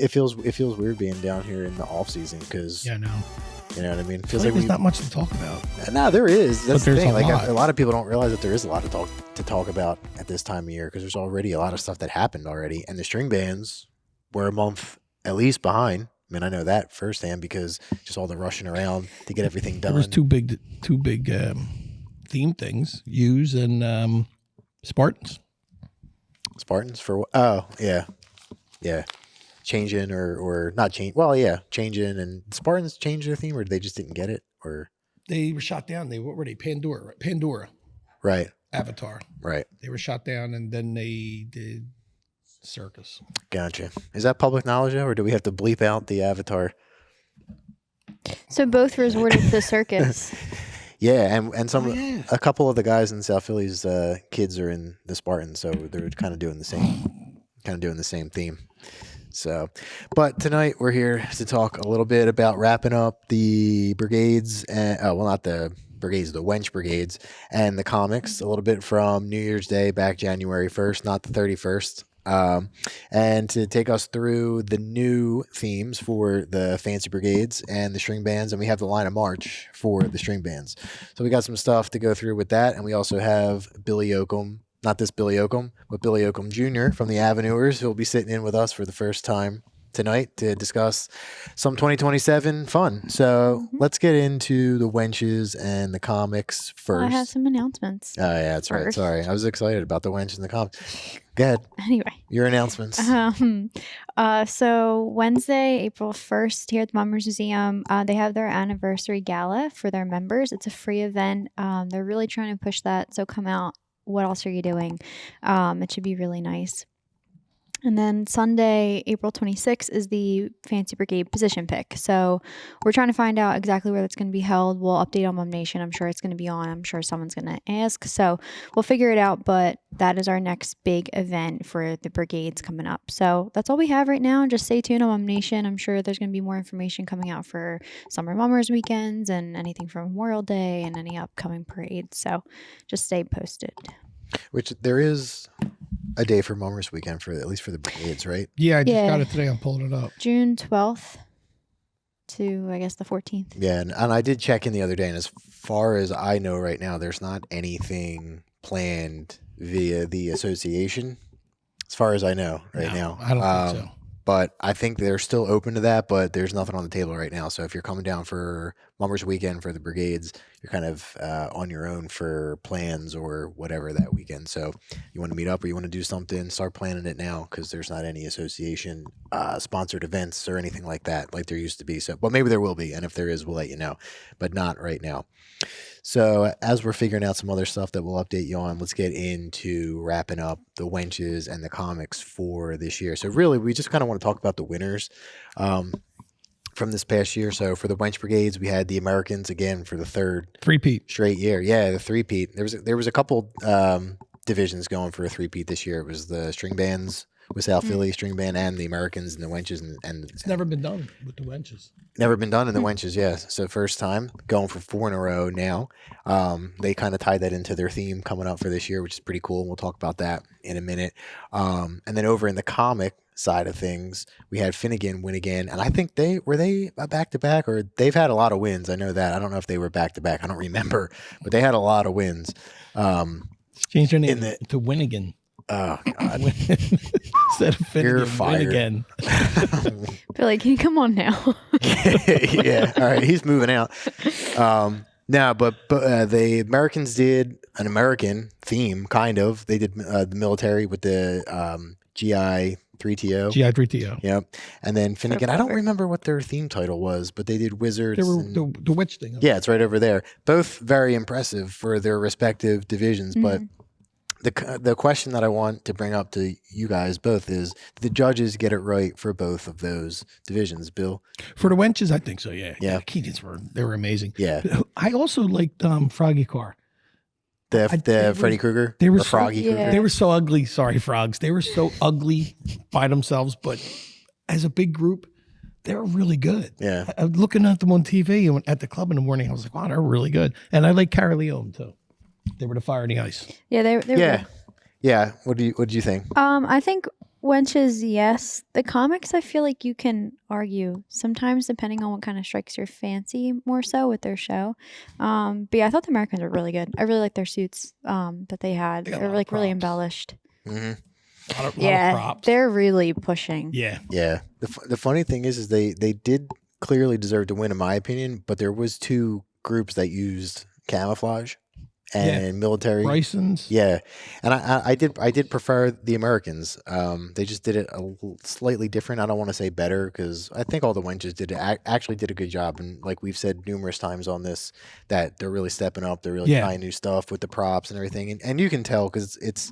it feels weird being down here in the off season because Yeah, I know. you know what I mean. It I feels feel like there's not much to talk about. No, there is. That's the there's thing. a Like lot. a lot of people don't realize that there is a lot to talk about at this time of year because there's already a lot of stuff that happened already, and the string bands were a month at least behind. I mean, I know that firsthand because just all the rushing around to get everything done. There was two big theme things: U's and Spartans. Spartans for oh yeah, change in or not change. Well, yeah, change in and Spartans changed their theme, or they just didn't get it, or They were shot down. What were they? Pandora. right, Avatar. right. They were shot down, and then they did Circus. Gotcha. Is that public knowledge, or do we have to bleep out the Avatar? So both resorted to Circus. Yeah, and some yeah. a couple of the guys in South Philly's kids are in the Spartans, so they're kind of doing the same theme. So, but tonight we're here to talk a little bit about wrapping up the brigades, and not the brigades, the Wench brigades, and the comics a little bit from New Year's Day back January 1st, not the 31st. And to take us through the new themes for the fancy brigades and the string bands, and we have the line of march for the string bands. So we got some stuff to go through with that, and we also have Billy Yocum, not this Billy Yocum, but Billy Yocum Jr. from the Avenuers, who will be sitting in with us for the first time tonight to discuss some 2027 fun. So let's get into the wenches and the comics first. I have some announcements. Oh yeah, that's right. First. Sorry, I was excited about the wenches and the comics. Go ahead. Anyway. Your announcements. So Wednesday, April 1st, here at the Mummers Museum, they have their anniversary gala for their members. It's a free event. They're really trying to push that. So come out. What else are you doing? It should be really nice. And then Sunday, April 26th is the Fancy Brigade position pick. So we're trying to find out exactly where that's going to be held. We'll update on Mum Nation. I'm sure it's going to be on. I'm sure someone's going to ask. So we'll figure it out. But that is our next big event for the brigades coming up. So that's all we have right now. Just stay tuned on Mum Nation. I'm sure there's going to be more information coming out for Summer Mummers weekends and anything from Memorial Day and any upcoming parades. So just stay posted. Which there is a day for Mummers weekend for at least for the brigades, right? Yeah, I just got it today. I'm pulling it up. June 12th to, I guess, the 14th. Yeah, and I did check in the other day, and as far as I know right now, there's not anything planned via the association, as far as I know right now. I don't think so. But I think they're still open to that, but there's nothing on the table right now. So if you're coming down for Mummers weekend for the brigades, you're kind of on your own for plans or whatever that weekend. So you want to meet up or you want to do something, start planning it now because there's not any association sponsored events or anything like that like there used to be. So, but maybe there will be. And if there is, we'll let you know, but not right now. So as we're figuring out some other stuff that we'll update you on, let's get into wrapping up the wenches and the comics for this year. So really, we just kind of want to talk about the winners from this past year. So for the wench brigades, we had the Americans again for the third Three-peat. straight year. Yeah, the three-peat. There was a couple divisions going for a three-peat this year. It was the string bands with South Philly string band and the Americans and the wenches and It's never been done with the wenches. never been done in the wenches, yeah. So first time going for 4 in a row now. They kind of tied that into their theme coming up for this year, which is pretty cool. We'll talk about that in a minute. And then over in the comic side of things, we had Finnegan win again, and I think they were back to back, or they've had a lot of wins. I know that. I don't know if they were back to back. I don't remember, but they had a lot of wins. Changed their name to Winnigan. Oh God! Instead of Finnegan, You're fired. Winnigan. Billy, can you come on now? Yeah. All right. He's moving out. No, but the Americans did an American theme, kind of. They did the military with the GI 3TO. GI 3TO. Yep. And then Finnegan, I don't remember what their theme title was, but they did Wizards. They were the witch thing. Yeah, it's right over there. Both very impressive for their respective divisions, but the question that I want to bring up to you guys both is, did the judges get it right for both of those divisions, Bill? For the wenches, I think so, yeah. Yeah. The Keegans they were amazing. Yeah. I also liked Froggy Car. The Freddy Krueger? They were or Froggy Krueger? They were so ugly. Sorry, frogs. They were so ugly by themselves, but as a big group, they were really good. Yeah. I was looking at them on TV and at the club in the morning. I was like, wow, they're really good. And I like Cara Leone, too. They were the fire and the ice. Yeah, they were. Yeah. What did you think? I think Wenches, yes. The comics, I feel like you can argue sometimes, depending on what kind of strikes your fancy more so with their show. But yeah, I thought the Americans were really good. I really like their suits that they had. They got a They're lot of like really props. embellished. Hmm. A lot of Yeah, props. they're really pushing. Yeah. Yeah. The funny thing is they did clearly deserve to win, in my opinion, but there was two groups that used camouflage and military. Bryson's. Yeah, and I did prefer the Americans. They just did it slightly different. I don't want to say better because I think all the wenches actually did a good job. And like we've said numerous times on this, that they're really stepping up. They're really trying new stuff with the props and everything. And you can tell because it's.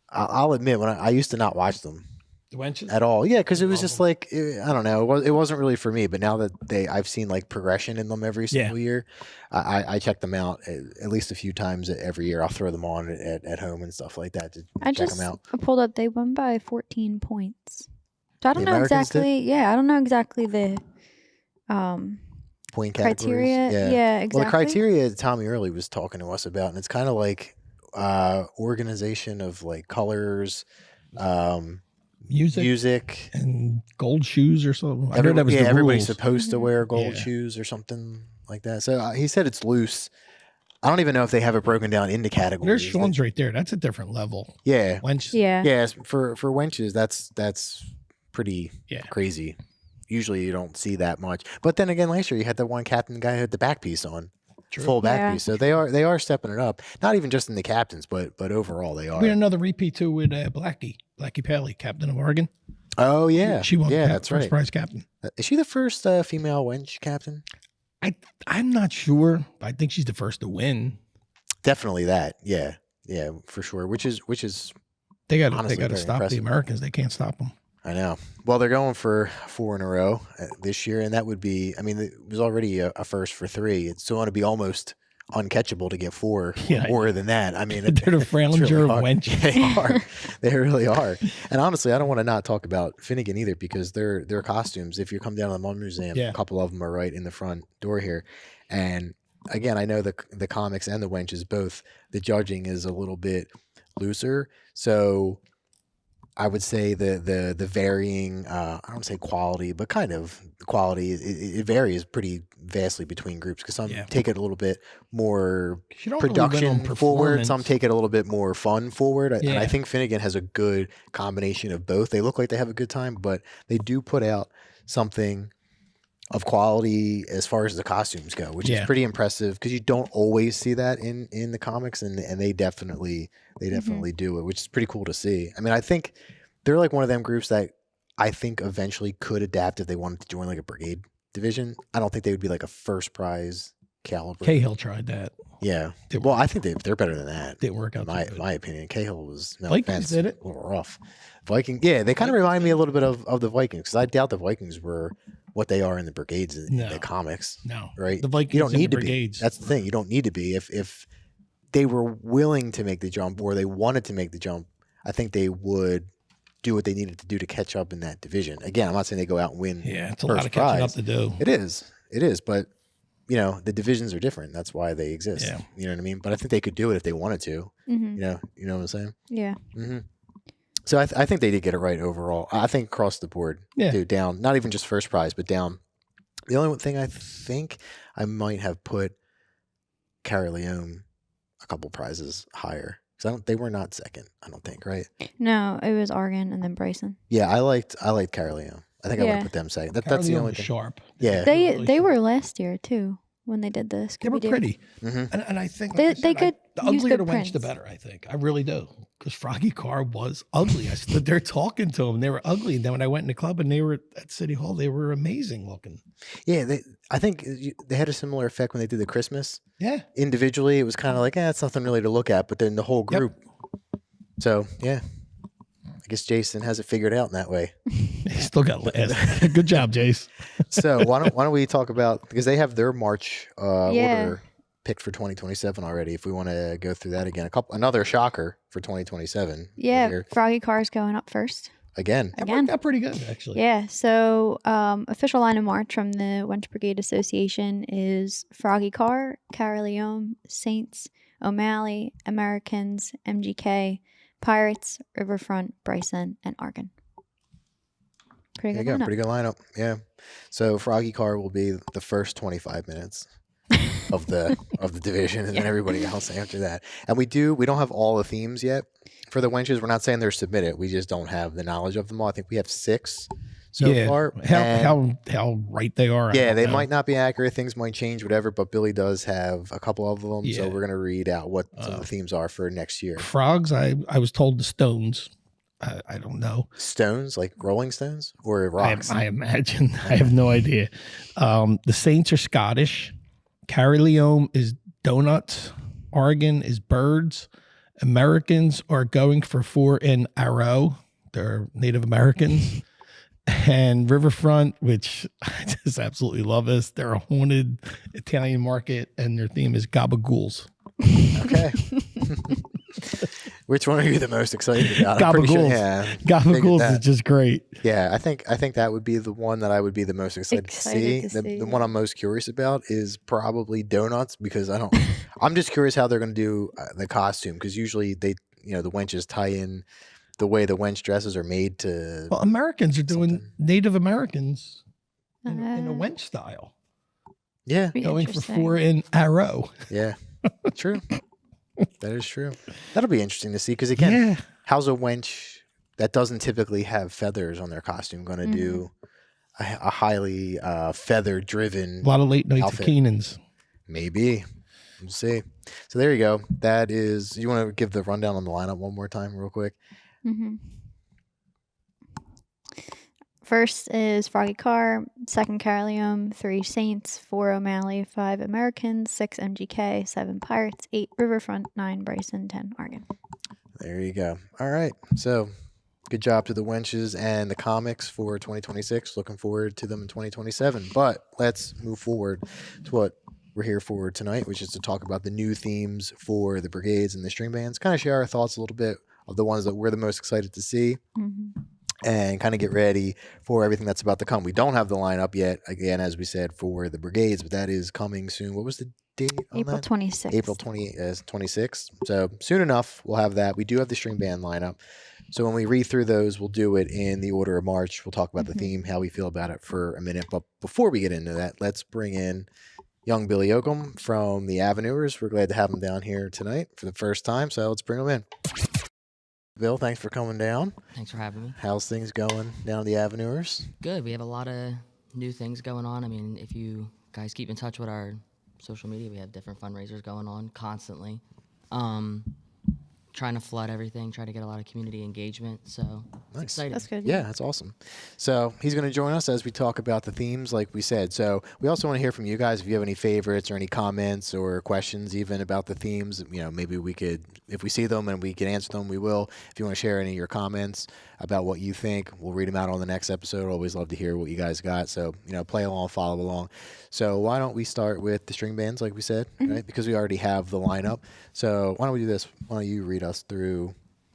I'll admit when I used to not watch them The wenches? at all. Yeah, because it was just like I don't know. It wasn't really for me. But now that I've seen like progression in them every single year. I check them out at least a few times every year. I'll throw them on at home and stuff like that to check them out. I pulled up. They won by 14 points. So I don't The know Americans exactly. Yeah, I don't know exactly the Point criteria. categories. Yeah, exactly. Well, the criteria Tommy Early was talking to us about, and it's kind of like organization of like colors, music, and gold shoes or something. I know Everybody, that was the everybody's rules. supposed to wear gold Yeah. shoes or something like that. So he said it's loose. I don't even know if they have it broken down into categories. There's Sean's right there. That's a different level. Yeah, Wench. Yeah. yeah. For wenches, that's pretty Yeah. crazy. Usually you don't see that much. But then again, last year you had the one captain guy who had the back piece on. True. Full back Yeah. piece. So they are stepping it up. Not even just in the captains, but overall they are. We had another repeat too with Blackie Paley, captain of Oregon. Oh yeah. She won. Yeah, the that's first right. prize captain. Is she the first female wench captain? I'm not sure. I think she's the first to win. Definitely that. Yeah. Yeah, for sure. Which is They got Honestly, to very stop impressive. the Americans. They can't stop them. I know. Well, they're going for 4 in a row this year, and that would be. I mean, it was already a first for 3. It's going to be almost uncatchable to get 4 Yeah, I more than that. I mean, They're the it's Fralinger really of hard. wenches. They are. They really are. And honestly, I don't want to not talk about Finnegan either because their costumes. If you come down to the Mum Museum, Yeah. a couple of them are right in the front door here, and again, I know the comics and the wenches both. The judging is a little bit looser, so I would say the varying I don't say quality, but kind of quality. It varies pretty vastly between groups because some Yeah. take it a little bit more She don't really win on production forward. Some performance. take it a little bit more fun forward. And Yeah. I think Finnegan has a good combination of both. They look like they have a good time, but they do put out something of quality as far as the costumes go, which is Yeah. pretty impressive because you don't always see that in the comics, and they definitely do it, which is pretty cool to see. I mean, I think they're like one of them groups that I think eventually could adapt if they wanted to join like a brigade division. I don't think they would be like a first prize caliber. Cahill tried that. Yeah. Didn't Well, I think they're better than that. Didn't work out. In too good. my opinion, Cahill was no Vikings offense, did it. a little rough. Viking, yeah, they kind of remind me a little bit of the Vikings because I doubt the Vikings were what they are in the brigades in No. the comics, No, right? the Vikings. You don't and need the to be. brigades. That's the thing. You don't need to be. If they were willing to make the jump or they wanted to make the jump, I think they would do what they needed to do to catch up in that division. Again, I'm not saying they go out and win. Yeah, it's a lot first of catching up prize. to do. It is, but you know the divisions are different. That's why they exist. Yeah. You know what I mean? But I think they could do it if they wanted to. Hmm. You know what I'm saying? Yeah. Hmm. So I think they did get it right overall. I think across the board, Yeah. dude, down. Not even just first prize, but down. The only thing I think I might have put Cara Leone a couple prizes higher because they were not second. I don't think, right? No, it was Oregon and then Bryson. Yeah, I liked Cara Leone. I think I would Yeah. have put them second. That's Carolina the only was thing. sharp. Yeah. They were last year too when they did this. They were pretty, Hmm. and I think They- like I they said, could the use uglier good the wench, the prints. better. I think I really do because Froggy Carr was ugly. I stood there talking to them; they were ugly. And then when I went in the club and they were at City Hall, they were amazing looking. Yeah, I think they had a similar effect when they did the Christmas. Yeah, Individually, it was kind of like, it's nothing really to look at, but then the whole Yep. group. So, yeah. I guess Jason has it figured out in that way. they still got last. Good job, Jace. So why don't we talk about, because they have their March Yeah. order picked for 2027 already. If we want to go through that again, another shocker for 2027. Yeah, here. Froggy Car's going up first. Again. That Again. worked out pretty good, actually. Yeah, so official line of march from the Wench Brigade Association is Froggy Car, Cara Leone, Saints, O'Malley, Americans, MGK, Pirates, Riverfront, Bryson, and Argon. Pretty There good you go. lineup. Pretty good lineup. Yeah. So Froggy Car will be the first 25 minutes of the division, and then everybody else after that. And we don't have all the themes yet for the wenches. We're not saying they're submitted. We just don't have the knowledge of them all. I think we have 6 so far. How right they are. Yeah, I don't they know. might not be accurate. Things might change, whatever. But Billy does have a couple of them, so Yeah. we're gonna read out what some of the themes are for next year. Frogs. I was told the Stones. I don't know. Stones, like Rolling Stones or rocks. I imagine. I have no idea. The Saints are Scottish. Carolium is donuts. Oregon is birds. Americans are going for 4 in Arrow. They're Native Americans. And Riverfront, which I just absolutely love this. They're a haunted Italian market, and their theme is gabagools. Okay. Which one are you the most excited about? I'm pretty sure- Gabagools. yeah. Gabagools is just great. Yeah, I think that would be the one that I would be the most excited to see. The one I'm most curious about is probably donuts, because I'm just curious how they're going to do the costume, because usually the wenches tie in the way the wench dresses are made to. Well, Americans are doing something. Native Americans in a Uh, wench style, Yeah, be going for interesting. 4 in Arrow. yeah, true. That is true. That'll be interesting to see, because again, Yeah. how's a wench that doesn't typically have feathers on their costume going to do a highly feather-driven? A lot of late nights Outfit. of Keenan's. Maybe. We'll see. So there you go. That is. You want to give the rundown on the lineup one more time, real quick? Mhm. First is Froggy Carr, second Carolium, 3 Saints, 4 O'Malley, 5 Americans, 6 MGK, 7 Pirates, 8 Riverfront, 9 Bryson, 10 Oregon. There you go. All right. So good job to the wenches and the comics for 2026. Looking forward to them in 2027. But let's move forward to what we're here for tonight, which is to talk about the new themes for the brigades and the string bands. Kind of share our thoughts a little bit of the ones that we're the most excited to see. And kind of get ready for everything that's about to come. We don't have the lineup yet, again, as we said, for the brigades, but that is coming soon. What was the date on April that? 26th. April 26th. So soon enough, we'll have that. We do have the string band lineup. So when we read through those, we'll do it in the order of March. We'll talk about the theme, how we feel about it for a minute. But before we get into that, let's bring in young Billy Yocum from the Aveneurs. We're glad to have him down here tonight for the first time. So let's bring him in. Bill, thanks for coming down. Thanks for having me. How's things going down at the Aveneurs? Good. We have a lot of new things going on. I mean, if you guys keep in touch with our social media, we have different fundraisers going on constantly. Trying to flood everything, try to get a lot of community engagement. So it's Nice. exciting. That's good. Yeah, that's awesome. So he's going to join us as we talk about the themes, like we said. So we also want to hear from you guys if you have any favorites or any comments or questions even about the themes. Maybe we could, if we see them and we can answer them, we will. If you want to share any of your comments about what you think, we'll read them out on the next episode. Always love to hear what you guys got. So, play along, follow along. So why don't we start with the string bands, like we said, right? Because we already have the lineup. So why don't we do this? Why don't you read us through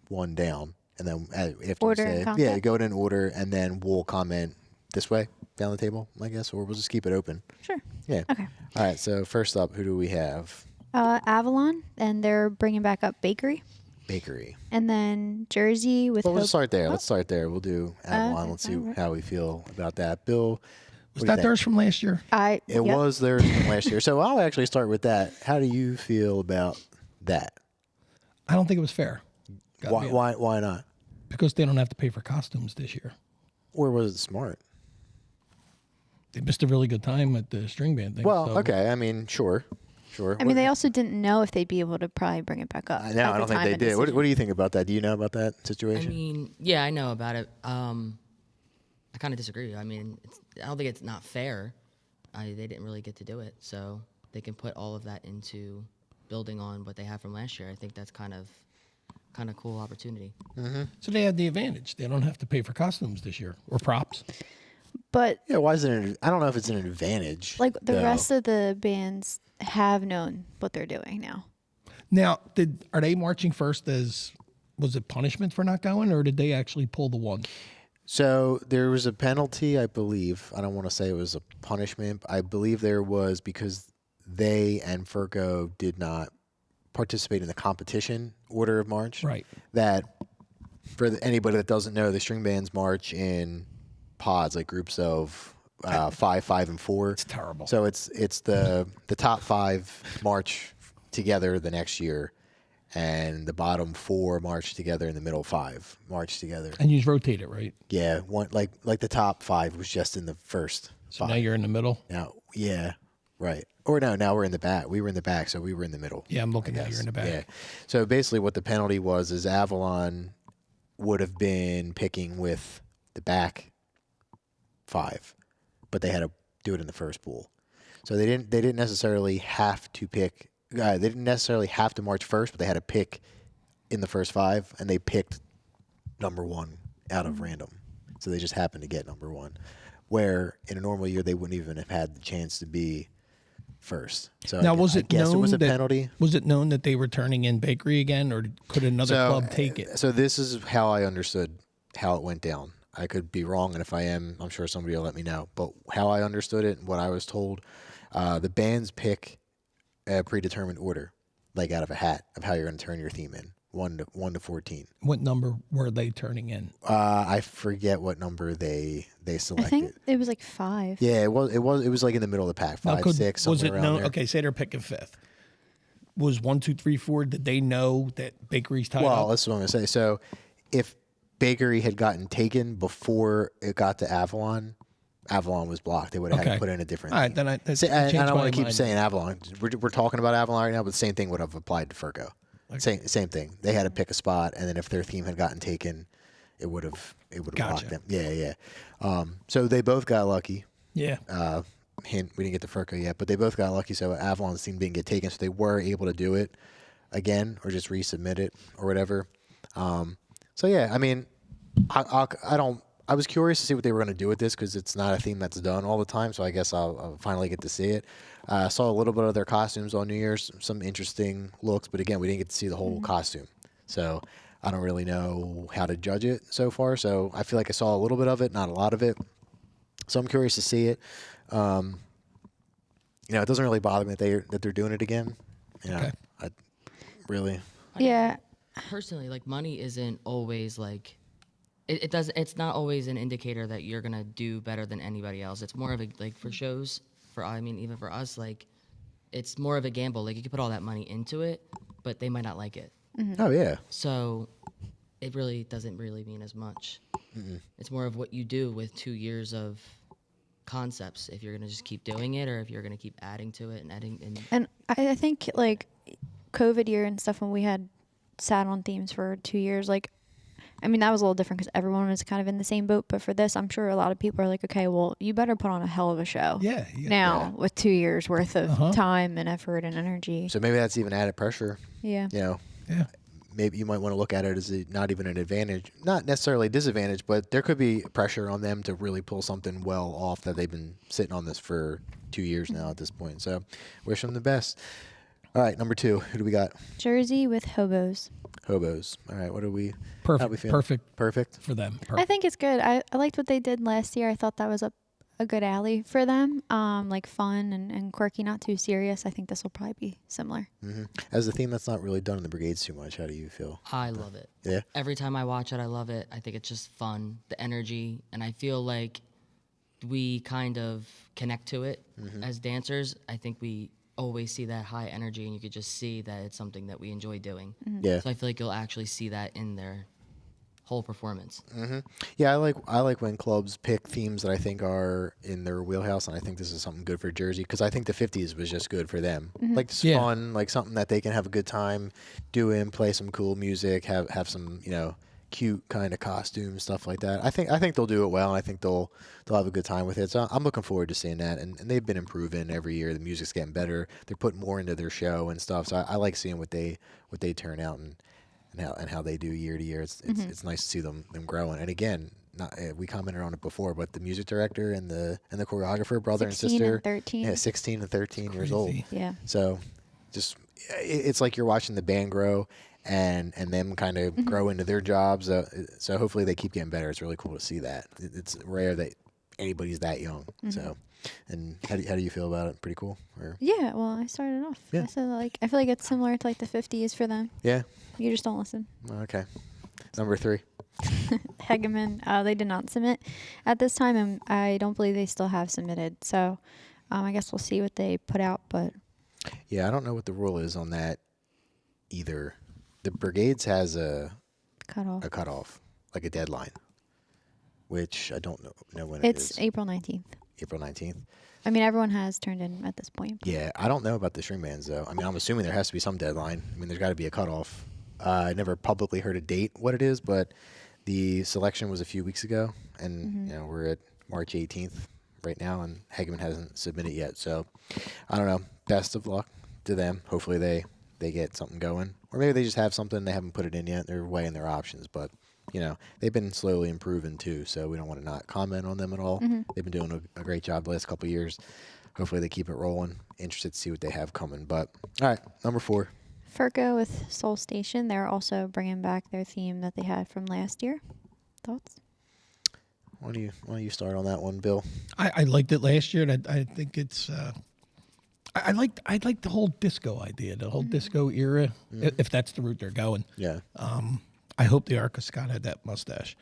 one down, and then after Order we and say, contact? go in order, and then we'll comment this way down the table, I guess, or we'll just keep it open. Sure. Yeah. Okay. All right. So first up, who do we have? Avalon, and they're bringing back up Bakery. Bakery. And then Jersey with Well, we'll Hope- start there. Oh. Let's start there. We'll do Avalon. Okay, Let's see alright. how we feel about that. Bill, Was what do you that think? theirs from last year? It yep. was theirs from last year. So I'll actually start with that. How do you feel about that? I don't think it was fair. Gotta be honest. Why not? Because they don't have to pay for costumes this year. Or was it smart? They missed a really good time at the string band thing. Well, so- okay. I mean, sure. I mean, they also didn't know if they'd be able to probably bring it back up. I know. at I the don't think time they of did. What do decision. you think about that? Do you know about that I situation? mean, yeah, I know about it. I kind of disagree. I mean, I don't think it's not fair. They didn't really get to do it, so they can put all of that into building on what they have from last year. I think that's kind of cool opportunity. So they had the advantage. They don't have to pay for costumes this year or props. But Yeah. Why is it? I don't know if it's an advantage. like the though. rest of the bands have known what they're doing now. Now, are they marching first as, was it punishment for not going, or did they actually pull the one? So there was a penalty, I believe. I don't want to say it was a punishment. But I believe there was because they and Furco did not participate in the competition order of march. Right. That for anybody that doesn't know, the string bands march in pods, like groups of 5, 5, and 4. It's terrible. So it's the top 5 march together the next year, and the bottom 4 march together, and the middle 5 march together. And you just rotate it, right? Yeah, one like the top 5 was just in the first. So 5. now you're in the middle. Now, yeah, right. Or no, now we're in the back. We were in the back, so we were in the middle. Yeah, I'm looking at you're in the back. Yeah. So basically, what the penalty was is Avalon would have been picking with the back 5, but they had to do it in the first pool. So they didn't necessarily have to pick. They didn't necessarily have to march first, but they had to pick in the first 5, and they picked number 1 out of random. So they just happened to get number 1. Where in a normal year they wouldn't even have had the chance to be first. So Now, was I it guess known it was a that, penalty. Was it known that they were turning in Bakery again, or could another club take it? So this is how I understood how it went down. I could be wrong, and if I am, I'm sure somebody will let me know. But how I understood it and what I was told, the bands pick a predetermined order, like out of a hat, of how you're going to turn your theme in, 1 to 14. What number were they turning in? I forget what number they selected. I think it was like 5. Yeah, it was like in the middle of the pack, 5, 6, was somewhere it around known? there. Okay, say they're picking 5th. Was 1, 2, 3, 4? Did they know that Bakery's tied Well, up? that's what I'm going to say. So if Bakery had gotten taken before it got to Avalon, Avalon was blocked. They would have had to put in a different All right, theme. then I I don't want to keep mind. saying Avalon. We're talking about Avalon right now, but the same thing would have applied to Furco. Same thing. They had to pick a spot, and then if their theme had gotten taken, it would have blocked them. Yeah. So they both got lucky. Yeah. Hint, we didn't get to Furco yet, but they both got lucky. So Avalon's team didn't get taken, so they were able to do it again or just resubmit it or whatever. So yeah, I mean, I was curious to see what they were going to do with this because it's not a theme that's done all the time. So I guess I'll finally get to see it. I saw a little bit of their costumes on New Year's, some interesting looks, but again, we didn't get to see the whole costume. So I don't really know how to judge it so far. So I feel like I saw a little bit of it, not a lot of it. So I'm curious to see it. It doesn't really bother me that they're doing it again. Okay. I really. Yeah. Personally, like money isn't always like it's not always an indicator that you're gonna do better than anybody else. It's more of a like for shows, even for us, like it's more of a gamble. Like you can put all that money into it, but they might not like it. Oh yeah. So it really doesn't really mean as much. It's more of what you do with 2 years of concepts. If you're gonna just keep doing it, or if you're gonna keep adding to it and adding. And I think like COVID year and stuff when we had sat on themes for 2 years, like, I mean, that was a little different because everyone was kind of in the same boat. But for this, I'm sure a lot of people are like, okay, well, you better put on a hell of a show. Yeah. Now with 2 years worth of time and effort and energy. So maybe that's even added pressure. Yeah. Yeah. Maybe you might want to look at it as not even an advantage, not necessarily a disadvantage, but there could be pressure on them to really pull something well off that they've been sitting on this for 2 years now at this point. So wish them the best. All right, number 2. Who do we got? Jersey with hobos. Hobos. All right, what are we? Perfect. How we feeling? Perfect for them. I think it's good. I liked what they did last year. I thought that was a good alley for them. Like fun and quirky, not too serious. I think this will probably be similar. Mm-hmm. As a theme that's not really done in the brigades too much, how do you feel? I love it. Yeah. Every time I watch it, I love it. I think it's just fun, the energy, and I feel like we kind of connect to it as dancers. I think we always see that high energy, and you could just see that it's something that we enjoy doing. Yeah. So I feel like you'll actually see that in their whole performance. Yeah, I like when clubs pick themes that I think are in their wheelhouse, and I think this is something good for Jersey because I think the 50s was just good for them. Like it's fun, like something that they can have a good time doing, play some cool music, have some cute kind of costumes, stuff like that. I think they'll do it well, and I think they'll have a good time with it. So I'm looking forward to seeing that, and they've been improving every year. The music's getting better. They're putting more into their show and stuff. So I like seeing what they turn out and how they do year to year. It's nice to see them growing. And again, we commented on it before, but the music director and the choreographer, brother and 16 sister, and 13. yeah, 16 and 13 years old. Yeah. So just it's like you're watching the band grow and them kind of grow into their jobs. So hopefully they keep getting better. It's really cool to see that. It's rare that anybody's that young. So, and how do you feel about it? Pretty cool? Or? Yeah, well, I started off. Yeah. I said I feel like it's similar to like the 50s for them. Yeah. You just don't listen. Okay. Number 3. Hegeman, they did not submit at this time, and I don't believe they still have submitted. So I guess we'll see what they put out. But Yeah, I don't know what the rule is on that either. The Brigades has a cutoff, like a deadline, which I don't know when it is. It's April 19th. April 19th. I mean, everyone has turned in at this point. Yeah, I don't know about the string bands, though. I mean, I'm assuming there has to be some deadline. I mean, there's got to be a cutoff. I never publicly heard a date what it is, but the selection was a few weeks ago, and you know, we're at March 18th right now, and Hegeman hasn't submitted yet. So I don't know. Best of luck to them. Hopefully they get something going, or maybe they just have something they haven't put it in yet. They're weighing their options, but you know, they've been slowly improving too, so we don't want to not comment on them at all. They've been doing a great job the last couple of years. Hopefully they keep it rolling. Interested to see what they have coming. But all right, number 4. Furco with Soul Station, they're also bringing back their theme that they had from last year. Thoughts? Why don't you start on that one, Bill? I liked it last year, and I think it's. I like the whole disco idea, the whole disco era, if that's the route they're going. Yeah. I hope the Arca Scott had that mustache.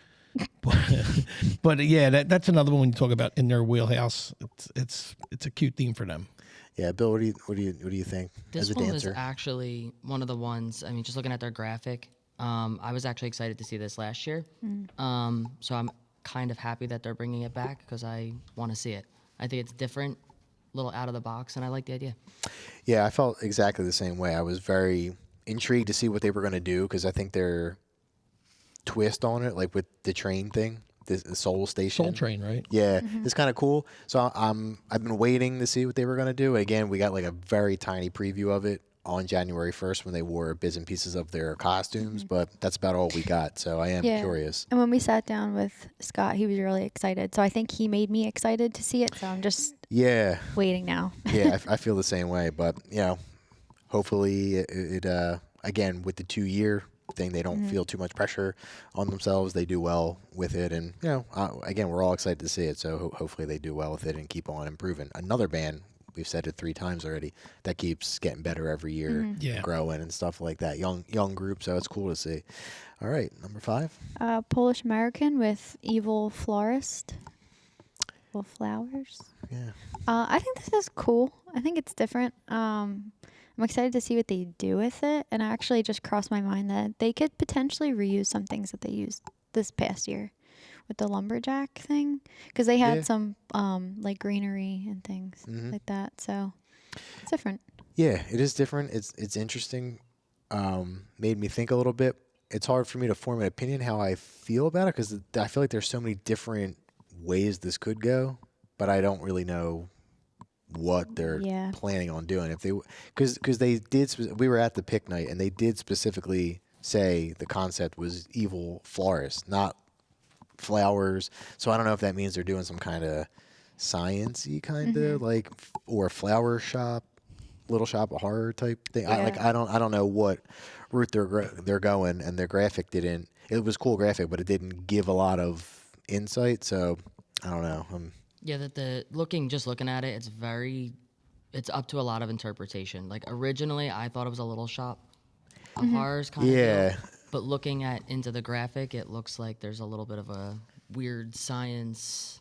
But yeah, that's another one when you talk about in their wheelhouse. It's a cute theme for them. Yeah, Bill, what do you think This as a one dancer? was actually one of the ones. I mean, just looking at their graphic, I was actually excited to see this last year. So I'm kind of happy that they're bringing it back because I want to see it. I think it's different, a little out of the box, and I like the idea. Yeah, I felt exactly the same way. I was very intrigued to see what they were going to do because I think their twist on it, like with the train thing, the Soul Station. Soul Train, right? Yeah, it's kind of cool. So I've been waiting to see what they were going to do. Again, we got like a very tiny preview of it on January 1st when they wore bits and pieces of their costumes, but that's about all we got. So I am curious. And when we sat down with Scott, he was really excited. So I think he made me excited to see it. So I'm just waiting now. Yeah, I feel the same way. But, you know, hopefully it again, with the 2-year thing, they don't feel too much pressure on themselves. They do well with it. And, you know, again, we're all excited to see it. So hopefully they do well with it and keep on improving. Another band, we've said it 3 times already, that keeps getting better every year, growing and stuff like that. Young group, so it's cool to see. All right, number 5. Polish American with Evil Florist. Evil Flowers. Yeah. I think this is cool. I think it's different. I'm excited to see what they do with it. And I actually just crossed my mind that they could potentially reuse some things that they used this past year with the lumberjack thing, because they had some like greenery and things like that. So it's different. Yeah, it is different. It's interesting. Made me think a little bit. It's hard for me to form an opinion how I feel about it because I feel like there's so many different ways this could go, but I don't really know what they're planning on doing. If they, because they did, we were at the pick night and they did specifically say the concept was evil florist, not flowers. So I don't know if that means they're doing some kind of science-y kind of like, or flower shop, little shop of horror type thing. I don't know what route they're going, and their graphic didn't. It was cool graphic, but it didn't give a lot of insight. So I don't know. Yeah, just looking at it, it's up to a lot of interpretation. Like originally, I thought it was a little shop of horrors kind of deal. But looking into the graphic, it looks like there's a little bit of a weird science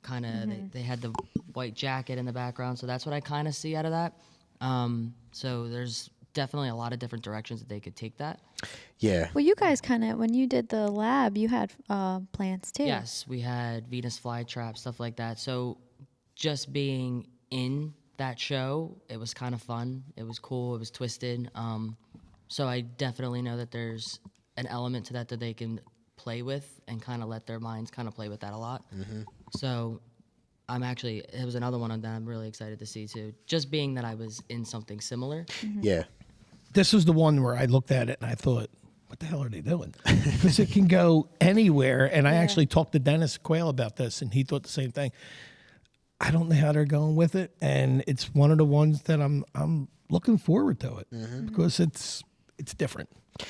kind of. They had the white jacket in the background, so that's what I kind of see out of that. So there's definitely a lot of different directions that they could take that. Yeah. Well, you guys kind of, when you did the lab, you had plants too. Yes, we had Venus flytrap, stuff like that. So just being in that show, it was kind of fun. It was cool. It was twisted. So I definitely know that there's an element to that they can play with and kind of let their minds kind of play with that a lot. So it was another one that I'm really excited to see too. Just being that I was in something similar. Yeah. This was the one where I looked at it and I thought, what the hell are they doing? Because it can go anywhere. And I actually talked to Dennis Quayle about this, and he thought the same thing. I don't know how they're going with it, and it's one of the ones that I'm looking forward to it because it's different.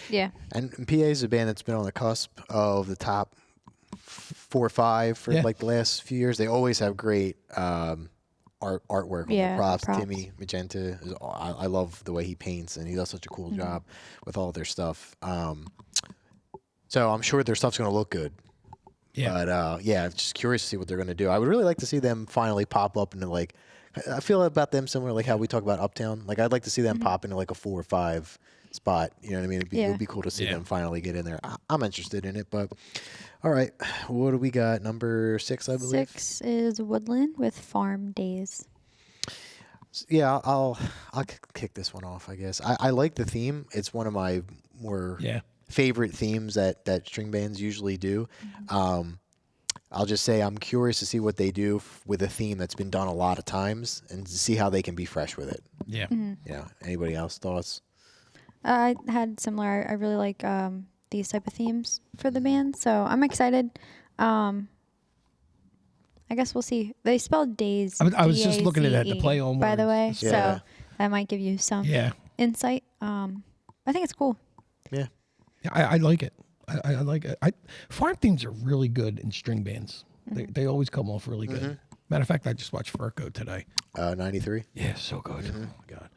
Yeah. And PA is a band that's been on the cusp of the top 4 or 5 for like the last few years. They always have great artwork. Yeah, props. props. Timmy Magenta, I love the way he paints, and he does such a cool job with all their stuff. So I'm sure their stuff's going to look good. Yeah. But yeah, I'm just curious to see what they're going to do. I would really like to see them finally pop up into like. I feel about them similar like how we talk about Uptown. Like I'd like to see them pop into like a 4 or 5 spot. You know what I mean? It'd be cool to see them finally get in there. I'm interested in it. But all right, what do we got? Number 6, I believe. 6 is Woodland with Farm Days. Yeah, I'll kick this one off. I guess I like the theme. It's one of my more favorite themes that string bands usually do. I'll just say I'm curious to see what they do with a theme that's been done a lot of times and to see how they can be fresh with it. Yeah. Yeah. Anybody else thoughts? I had similar. I really like these type of themes for the band, so I'm excited. I guess we'll see. They spelled days. I was just looking at that to play on by the way, words. so that might give you some insight. I think it's cool. Yeah. I like it. I like it. Farm themes are really good in string bands. They always come off really good. Matter of fact, I just watched Furco today. 93. Yeah, so good. Oh my god.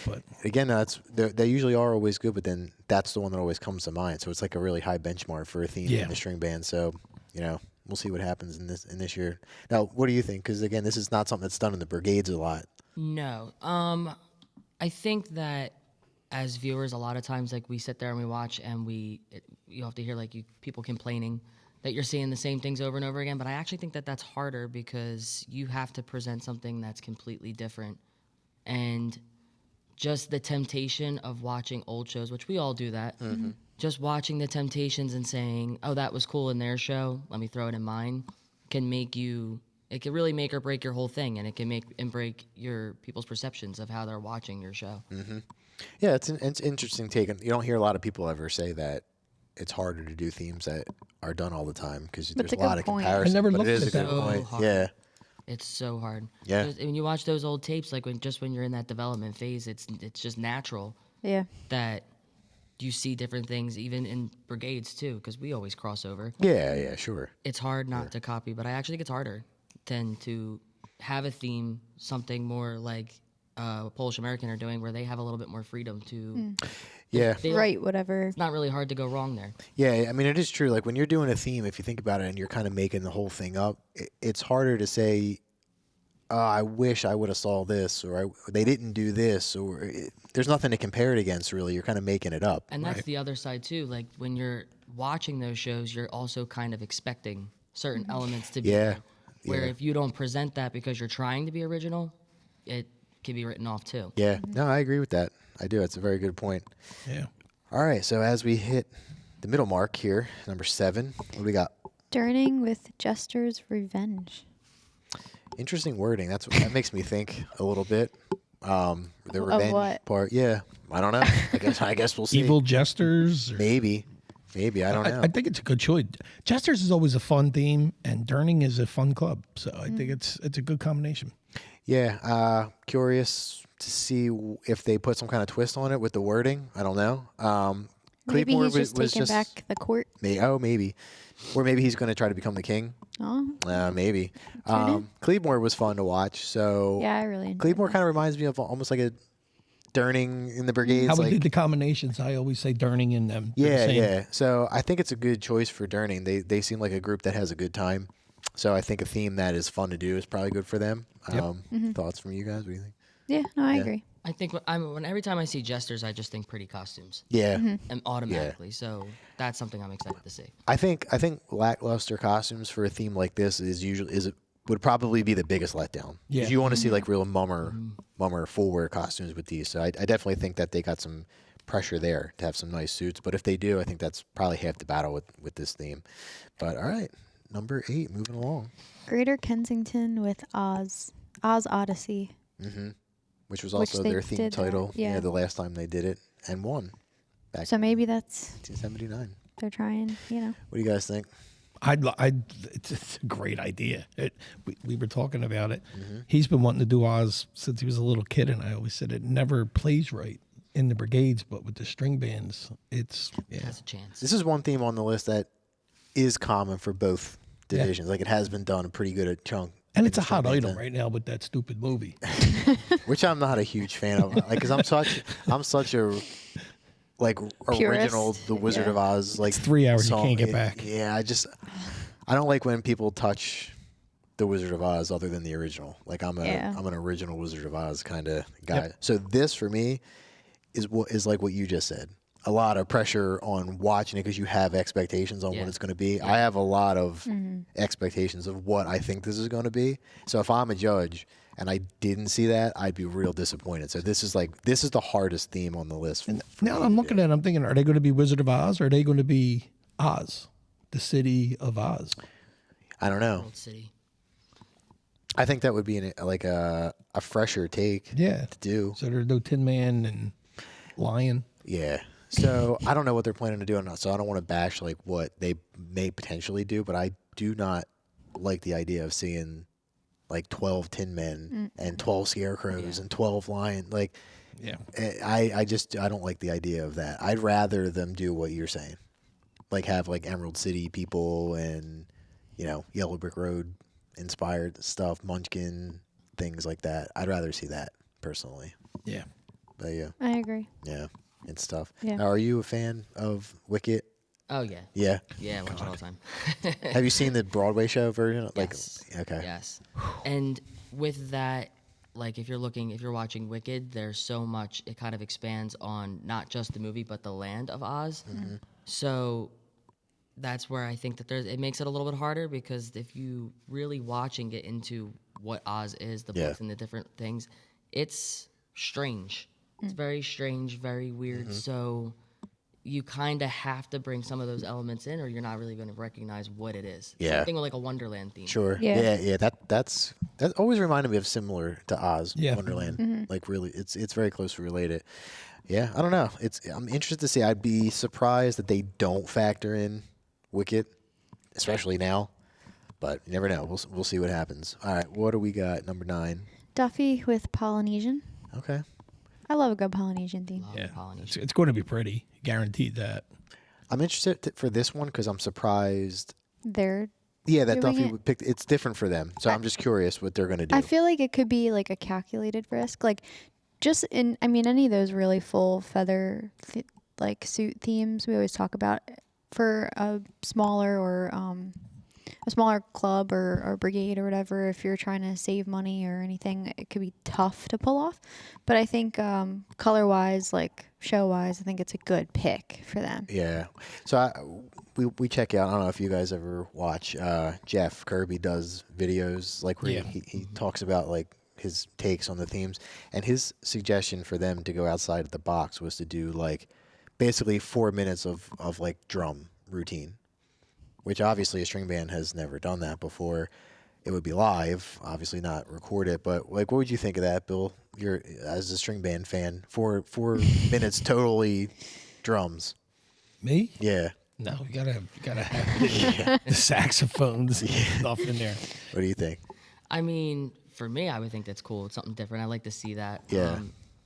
But again, they usually are always good, but then that's the one that always comes to mind. So it's like a really high benchmark for a theme in the string band. So we'll see what happens in this year. Now, what do you think? Because again, this is not something that's done in the brigades a lot. No. I think that as viewers, a lot of times, like we sit there and we watch, and you have to hear like people complaining that you're seeing the same things over and over again. But I actually think that that's harder because you have to present something that's completely different, and just the temptation of watching old shows, which we all do that. Just watching the Temptations and saying, "Oh, that was cool in their show. Let me throw it in mine," can make you. It can really make or break your whole thing, and it can make and break your people's perceptions of how they're watching your show. Yeah, it's interesting take. You don't hear a lot of people ever say that it's harder to do themes that are done all the time because there's a lot of comparison. I never but looked it is at a good that. point. Hard. Yeah. It's so hard. Yeah. When you watch those old tapes, like when you're in that development phase, it's just natural that you see different things, even in brigades too, because we always cross over. Yeah, sure. It's hard not to copy, but I actually think it's harder than to have a theme, something more like Polish American are doing, where they have a little bit more freedom to. Right, whatever. It's not really hard to go wrong there. Yeah, I mean, it is true. Like when you're doing a theme, if you think about it and you're kind of making the whole thing up, it's harder to say, I wish I would have saw this, or they didn't do this, or there's nothing to compare it against, really. You're kind of making it up. And that's the other side, too. Like when you're watching those shows, you're also kind of expecting certain elements to be there. Where if you don't present that because you're trying to be original, it can be written off, too. Yeah, no, I agree with that. I do. It's a very good point. yeah. All right, so as we hit the middle mark here, number 7, what do we got? Durning with Jester's Revenge. Interesting wording. That makes me think a little bit. The revenge what? part. Yeah, I don't know. I guess we'll see. Evil Jesters. Maybe. I don't know. I think it's a good choice. Jesters is always a fun theme, and Durning is a fun club. So I think it's a good combination. Yeah, curious to see if they put some kind of twist on it with the wording. I don't know. Maybe Cleavemore he's just taking back the court. Maybe. Or maybe he's going to try to become the king. Oh, Maybe. Cleavemore was fun to watch. So yeah, I really enjoyed Cleavemore kind of reminds me of almost like a Durning in the brigades. How we like, did the combinations, I always say Durning in them. Yeah. So I think it's a good choice for Durning. They seem like a group that has a good time. So I think a theme that is fun to do is probably good for them. Thoughts from you guys? What do you think? Yeah, no, I agree. I think when every time I see Jesters, I just think pretty costumes. Yeah. And automatically. So that's something I'm excited to see. I think lackluster costumes for a theme like this would probably be the biggest letdown. Yeah. Because you want to see like real mummer full wear costumes with these. So I definitely think that they got some pressure there to have some nice suits. But if they do, I think that's probably half the battle with this theme. But all right, number 8, moving along. Greater Kensington with Oz Odyssey. Which was also they their theme did, title. yeah. The last time they did it and won. Back So maybe that's 1979. they're trying. What do you guys think? It's a great idea. We were talking about it. He's been wanting to do Oz since he was a little kid, and I always said it never plays right in the brigades, but with the string bands, It has a chance. This is one theme on the list that is common for both divisions. Like it has been done a pretty good chunk. And it's a hot string item band. right now with that stupid movie. Which I'm not a huge fan of. Like, cause I'm such a like original Purist, The Wizard yeah. of Oz, like It's 3 hours you song. can't get back. Yeah, I don't like when people touch The Wizard of Oz other than the original. Like I'm an original Wizard of Oz kind of guy. Yep. So this for me is like what you just said. A lot of pressure on watching it because you have expectations on what it's going to be. I have a lot of expectations of what I think this is going to be. So if I'm a judge and I didn't see that, I'd be real disappointed. So this is the hardest theme on the list. Now I'm looking at it, I'm thinking, are they going to be Wizard of Oz or are they going to be Oz, the city of Oz? I don't know. Old City. I think that would be a fresher take Yeah. to do. So there's no Tin Man and Lion. Yeah. So I don't know what they're planning to do, so I don't want to bash like what they may potentially do, but I do not like the idea of seeing like 12 Tin Men and 12 Scarecrows and 12 Lions. Like, Yeah. I don't like the idea of that. I'd rather them do what you're saying, like have like Emerald City people and Yellow Brick Road inspired stuff, Munchkin, things like that. I'd rather see that personally. Yeah. But yeah, I agree. yeah, and stuff. Yeah. Now, are you a fan of Wicket? Oh yeah. Yeah. Yeah, I watch it all the time. Have you seen the Broadway show version? Yes. Okay. Yes. And with that, like if you're watching Wicked, there's so much, it kind of expands on not just the movie, but the land of Oz. So that's where I think that it makes it a little bit harder because if you really watch and get into what Oz is, the books and the different things, it's strange. It's very strange, very weird. So you kind of have to bring some of those elements in or you're not really going to recognize what it is. Yeah. Same thing with like a Wonderland theme. Sure. Yeah. Yeah. That always reminded me of similar to Oz, Yeah. Wonderland. Like really, it's very closely related. Yeah. I don't know. I'm interested to see. I'd be surprised that they don't factor in Wicket, especially now. But you never know. We'll see what happens. All right. What do we got? Number 9. Duffy with Polynesian. Okay. I love a good Polynesian theme. Love Yeah. Polynesian. It's going to be pretty. Guaranteed that. I'm interested for this one because I'm surprised. They're Yeah, that doing Duffy it. would pick. It's different for them. So I'm just curious what they're going to do. I feel like it could be like a calculated risk. Like just any of those really full feather like suit themes we always talk about for a smaller or a smaller club or brigade or whatever, if you're trying to save money or anything, it could be tough to pull off. But I think color wise, like show wise, I think it's a good pick for them. Yeah. So we check out. I don't know if you guys ever watch. Jeff Kirby does videos like where he talks about like his takes on the themes, and his suggestion for them to go outside of the box was to do like basically 4 minutes of like drum routine, which obviously a string band has never done that before. It would be live, obviously not recorded, but like, what would you think of that, Bill? You're as a string band fan, 4 minutes totally drums. Me? Yeah. No, you gotta have the saxophones and stuff in there. What do you think? I mean, for me, I would think that's cool. It's something different. I like to see that. Yeah.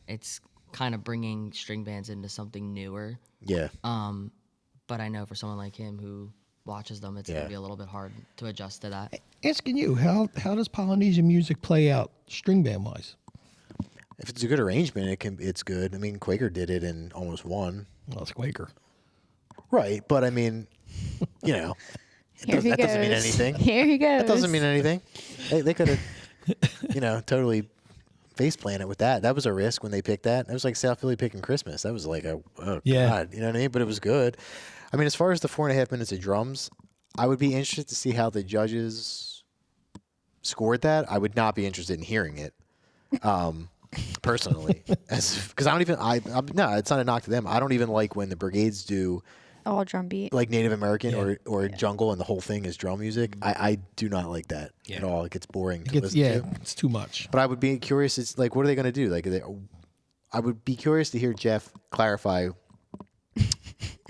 It's kind of bringing string bands into something newer. Yeah. But I know for someone like him who watches them, it's going to be a little bit hard to adjust to that. Asking you, how does Polynesian music play out string band wise? If it's a good arrangement, it's good. I mean, Quaker did it and almost won. Well, it's Quaker. Right, but I mean, that doesn't mean anything. Here he goes. That doesn't mean anything. They could have, totally face plan it with that. That was a risk when they picked that. It was like South Philly picking Christmas. That was like God, you know what I mean? But it was good. I mean, as far as the 4.5 minutes of drums, I would be interested to see how the judges scored that. I would not be interested in hearing it, personally, because I don't even. No, it's not a knock to them. I don't even like when the brigades do all drum beat. like Native American or jungle and the whole thing is drum music. I do not like that at all. It gets boring to listen to. It's too much. But I would be curious. It's like, what are they going to do? Like, I would be curious to hear Jeff clarify.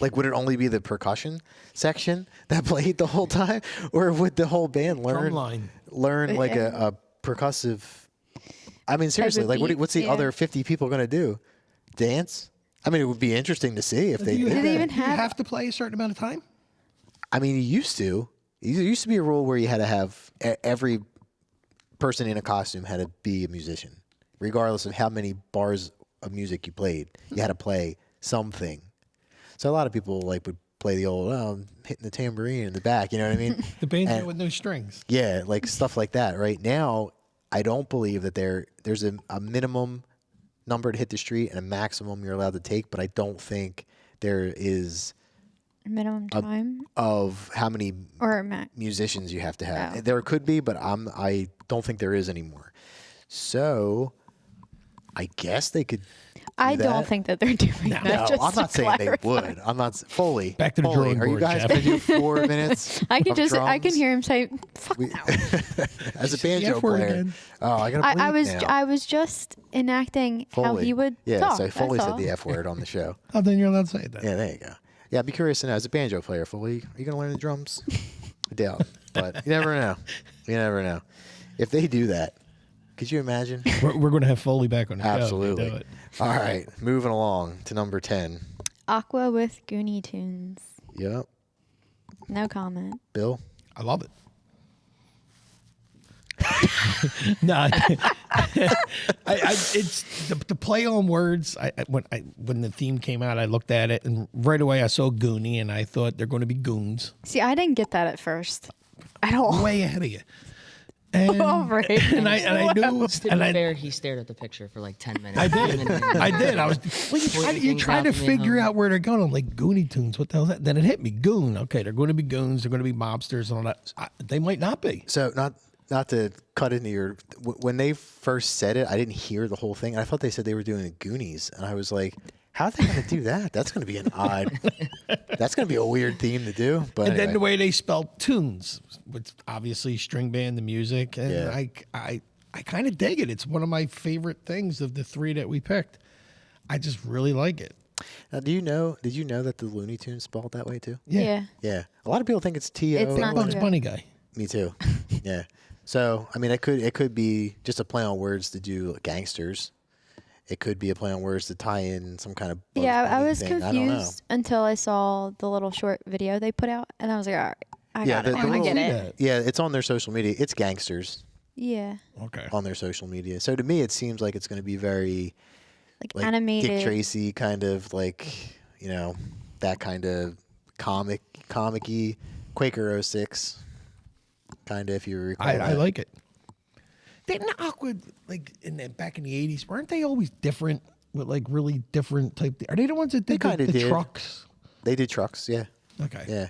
Like, would it only be the percussion section that played the whole time, or would the whole band learn like a percussive? I mean, seriously, like, what's the other 50 people going to do? Dance? I mean, it would be interesting to see if they Do did. they even Do you have? have to play a certain amount of time? I mean, you used to. It used to be a rule where you had to have every person in a costume had to be a musician, regardless of how many bars of music you played. You had to play something So a lot of people like would play the old, oh, I'm hitting the tambourine in the back. You know what I mean? The banjo And- with no strings. Yeah, like stuff like that. Right now, I don't believe that there's a minimum number to hit the street and a maximum you're allowed to take, but I don't think there is Minimum time of how many or max. musicians you have to have. Oh. There could be, but I don't think there is anymore. So I guess they could. I that. don't think that they're doing that. No, just I'm not to saying clarify. they would. I'm not fully. Back to the Foley, drawing Are you board, guys Jeff. going to do 4 minutes? I can of hear him drums? say, "Fuck no." As a The banjo F word player. again. Oh, I got to. I was just enacting how Foley. he would Yeah, talk. so Foley that's said all. the F word on the show. Oh, then you're allowed to say that. Yeah, there you go. Yeah, I'd be curious to know, as a banjo player, Foley, are you going to learn the drums? I doubt, but you never know. You never know. If they do that, could you imagine? We're going to have Foley back on the show. if they Absolutely. do it. All right, moving along to number 10. Aqua with Goonie Tunes. Yep. No comment. Bill? I love it. No, it's the play on words. When the theme came out, I looked at it and right away I saw Goonie and I thought they're going to be goons. See, I didn't get that at first at all. Way ahead of you. And, All right. and I knew To and be I fair, he stared at the picture for like 10 minutes. I did. I did. I was. Well, you're things trying out to to me, figure huh? out where they're going. I'm like Goonie Tunes. What the hell is that? Then it hit me. Goon. Okay, they're going to be goons. They're going to be mobsters and all that. They might not be. So not to cut into your when they first said it, I didn't hear the whole thing. I thought they said they were doing the Goonies, and I was like, "How are they going to do that? That's going to be an odd. That's going to be a weird theme to do." But And then anyway. the way they spelled tunes, with obviously string band, the music, and Yeah. I kind of dig it. It's one of my favorite things of the 3 that we picked. I just really like it. Now, did you know that the Looney Tunes spelled that way too? Yeah. Yeah, a lot of people think it's T-O. It's not Bugs Yeah. Bunny guy. Me too. Yeah. So I mean, it could be just a play on words to do gangsters. It could be a play on words to tie in some kind of Bugs Yeah, I Bunny was thing. I don't know. confused until I saw the little short video they put out, and I was like, all right, I Yeah, got it. the I little- get See it. that. Yeah, it's on their social media. It's gangsters Yeah, Okay. on their social media. So to me, it seems like it's going to be very like Dick animated. Tracy kind of that kind of comic-y Quaker 06 kind of, if you recall. I that. like it. Didn't Aqua back in the 80s? Weren't they always different with like really different type? Are they the ones that They did kinda the did. trucks? They did trucks, yeah, Okay. yeah.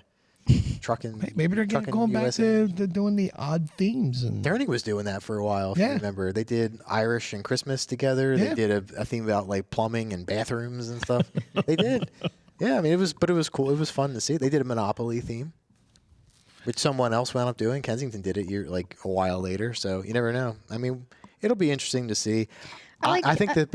Trucking. Maybe they're Trucking going back USA. to doing the odd themes and Turning was doing that for a while. If Yeah. you remember, they did Irish and Christmas together. Yeah. They did a theme about like plumbing and bathrooms and stuff. They did. Yeah, I mean, it was cool. It was fun to see. They did a Monopoly theme, which someone else wound up doing. Kensington did it a while later. So you never know. I mean, it'll be interesting to see. I think the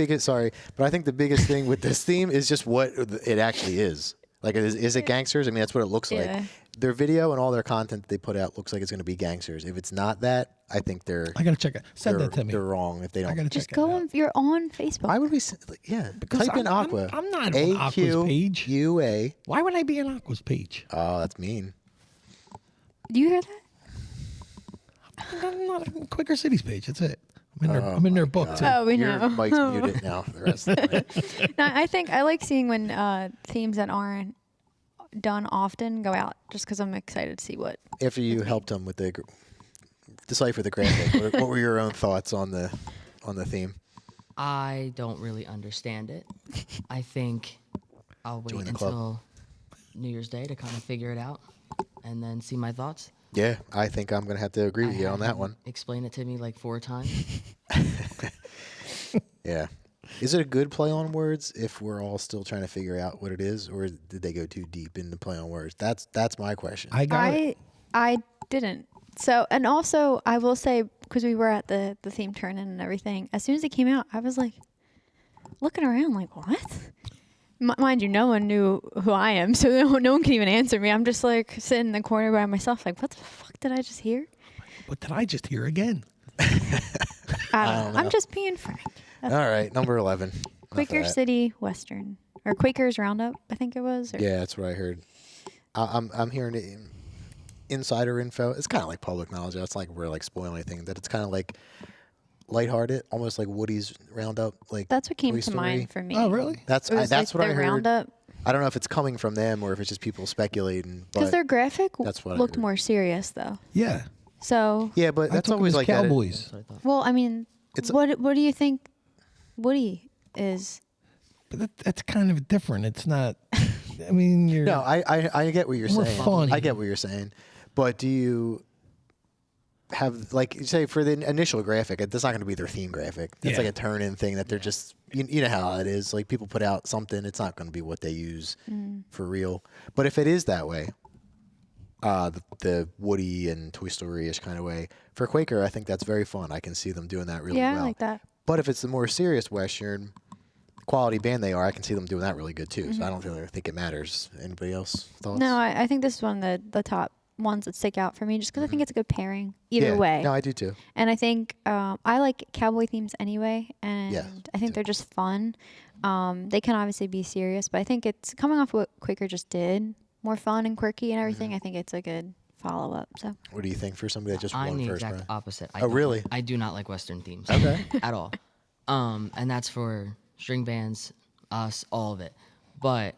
biggest thing with this theme is just what it actually is. Like, is it gangsters? I mean, that's what it looks Yeah. like. Their video and all their content that they put out looks like it's going to be gangsters. If it's not that, I think they're I gotta check it. Send they're, that to me. they're wrong if they I don't. gotta Just check go it out. on. You're on Facebook. Why would we? Because Type in I'm- Aqua. I'm not on Aqua's page. AQUA. Why would I be on Aqua's page? Oh, that's mean. Do you hear that? I'm not on Quaker City's page. That's it. I'm in their book too. Oh, we Your know. mic's muted now for the rest of the night. No, I think I like seeing when themes that aren't done often go out, just because I'm excited to see what. After you helped them with the decipher the graphic, what were your own thoughts on the theme? I don't really understand it. I think I'll wait Join the club. until New Year's Day to kind of figure it out and then see my thoughts. Yeah, I think I'm going to have to agree with you I on that had one. him Explain it to me like 4 times. Yeah. Is it a good play on words if we're all still trying to figure out what it is, or did they go too deep into play on words? That's my question. I got it. I didn't. So, and also I will say, because we were at the theme turn-in and everything, as soon as it came out, I was like looking around like, what? Mind you, no one knew who I am, so no one can even answer me. I'm just like sitting in the corner by myself like, what the fuck did I just hear? What did I just hear again? I don't know. I'm just being frank. All right, number 11. Enough of Quaker that. City Western, or Quakers Roundup, I think it was. Or, Yeah, that's what I heard. I'm hearing it insider info. It's kind of like public knowledge. That's like we're like spoiling anything. That it's kind of like lighthearted, almost like Woody's Roundup. Like That's what came Toy to Story. mind for me. Oh, really? That's It was that's like what I the heard. Roundup. I don't know if it's coming from them or if it's just people speculating. Because But their graphic that's what I looked heard. more serious, though. Yeah. So, yeah, but I that's took 'em always as like that. Cowboys. That's what I thought. well, I mean, It's- what do you think Woody is? But that's kind of different. It's not. I mean, you're. No, I get what you're More saying. fun. I get what you're saying. But do you have, like, say for the initial graphic, that's not going to be their theme graphic. It's Yeah. like a turn-in thing that they're just, you know how it is. Like, people put out something, it's not going to be what they use for real. But if it is that way, the Woody and Toy Story-ish kind of way, for Quaker, I think that's very fun. I can see them doing that really Yeah, well. I like that. But if it's the more serious Western, quality band they are, I can see them doing that really good too. So I don't really think it matters. Anybody else thoughts? No, I think this is one of the top ones that stick out for me just because I think it's a good pairing either Yeah. way. No, I do too. And I think I like cowboy themes anyway, and Yeah, I think too. they're just fun. They can obviously be serious, but I think it's coming off what Quaker just did, more fun and quirky and everything. I think it's a good follow up. So What do you think for somebody that just I'm won the first exact round? opposite. Oh, really? I do not like Western themes. Okay. At all. And that's for string bands, us, all of it. But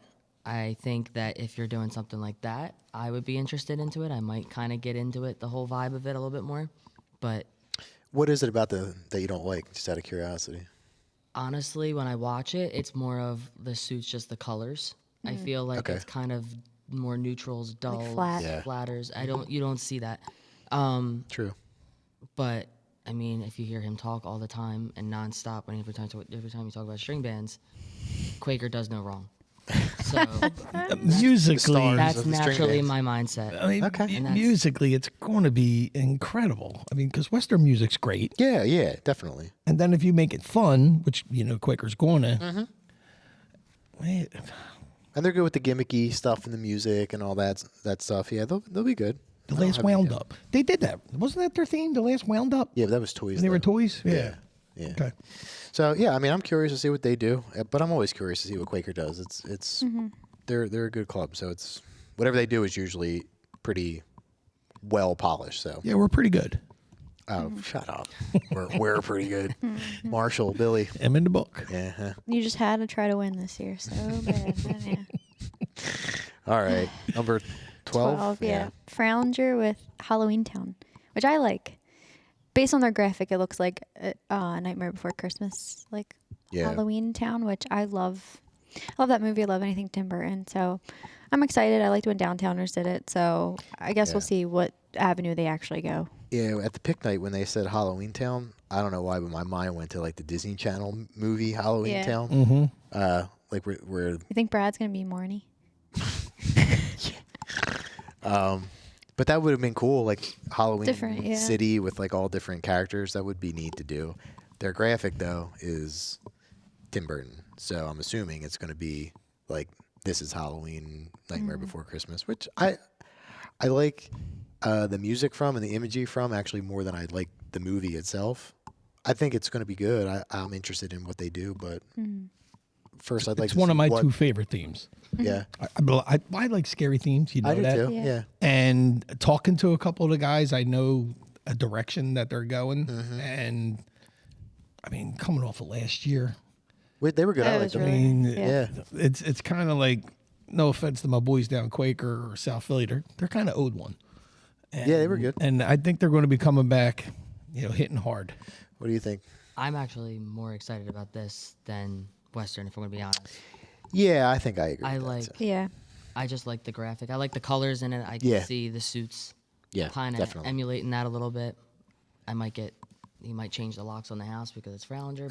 I think that if you're doing something like that, I would be interested into it. I might kind of get into it, the whole vibe of it a little bit more. But What is it about that you don't like, just out of curiosity? honestly, when I watch it, it's more of the suits, just the colors. I feel like Okay. it's kind of more neutrals, dulls, flat. Yeah. flatters. You don't see that. True. But I mean, if you hear him talk all the time and nonstop, every time you talk about string bands, Quaker does no wrong. So musically, stars. that's of the string naturally bands. my mindset. I mean, Okay. And that's- musically, it's going to be incredible. I mean, because Western music's great, Yeah, definitely. and then if you make it fun, which Quaker's going to, man, And they're good with the gimmicky stuff and the music and all that stuff. Yeah, they'll be good. the I don't last have any wound doubt. up, they did that. Wasn't that their theme? The last wound up. Yeah, but that was toys. When they were though. toys. Yeah. Okay. So yeah, I mean, I'm curious to see what they do, but I'm always curious to see what Quaker does. It's they're a good club, so it's whatever they do is usually pretty well polished. So Yeah, we're pretty good. oh, shut up. We're pretty good. Marshall, Billy. I'm in the book. Yeah. huh. you just had to try to win this year, so bad. Yeah. All right, number 12. Yeah. Frowninger with Halloween Town, which I like. Based on their graphic, it looks like Nightmare Before Christmas, like Yeah. Halloween Town, which I love. I love that movie. I love anything Tim Burton. So I'm excited. I liked when Downtowners did it. So I guess we'll Yeah. see what avenue they actually go. Yeah, at the pick night when they said Halloween Town, I don't know why, but my mind went to like the Disney Channel movie Halloween Yeah. Town. Mm-hmm. Like where You think Brad's gonna be Morny? but that would have been cool, like Halloween Different, yeah. City with like all different characters. That would be neat to do. Their graphic though is Tim Burton, so I'm assuming it's going to be like this is Halloween, Nightmare Before Christmas, which I like the music from and the imagery from actually more than I like the movie itself. I think it's going to be good. I'm interested in what they do, but first I'd like It's to one see of my what- two favorite themes. Yeah, I like scary themes. You know I do that. too. Yeah. Yeah. And talking to a couple of the guys, I know a direction that they're going. And I mean, coming off of last year, Wait, they were good. I That like was them. I really- mean, Yeah. it's kind of like, no offense to my boys down Quaker or South Philly, they're kind of owed one. And, Yeah, they were good. And I think they're going to be coming back, hitting hard. What do you think? I'm actually more excited about this than Western, if I'm gonna be honest. Yeah, I think I agree. I with that, like- so. Yeah. I just like the graphic. I like the colors in it. I can Yeah. see the suits Yeah, kind of definitely. emulating that a little bit. He might change the locks on the house because it's Frowninger.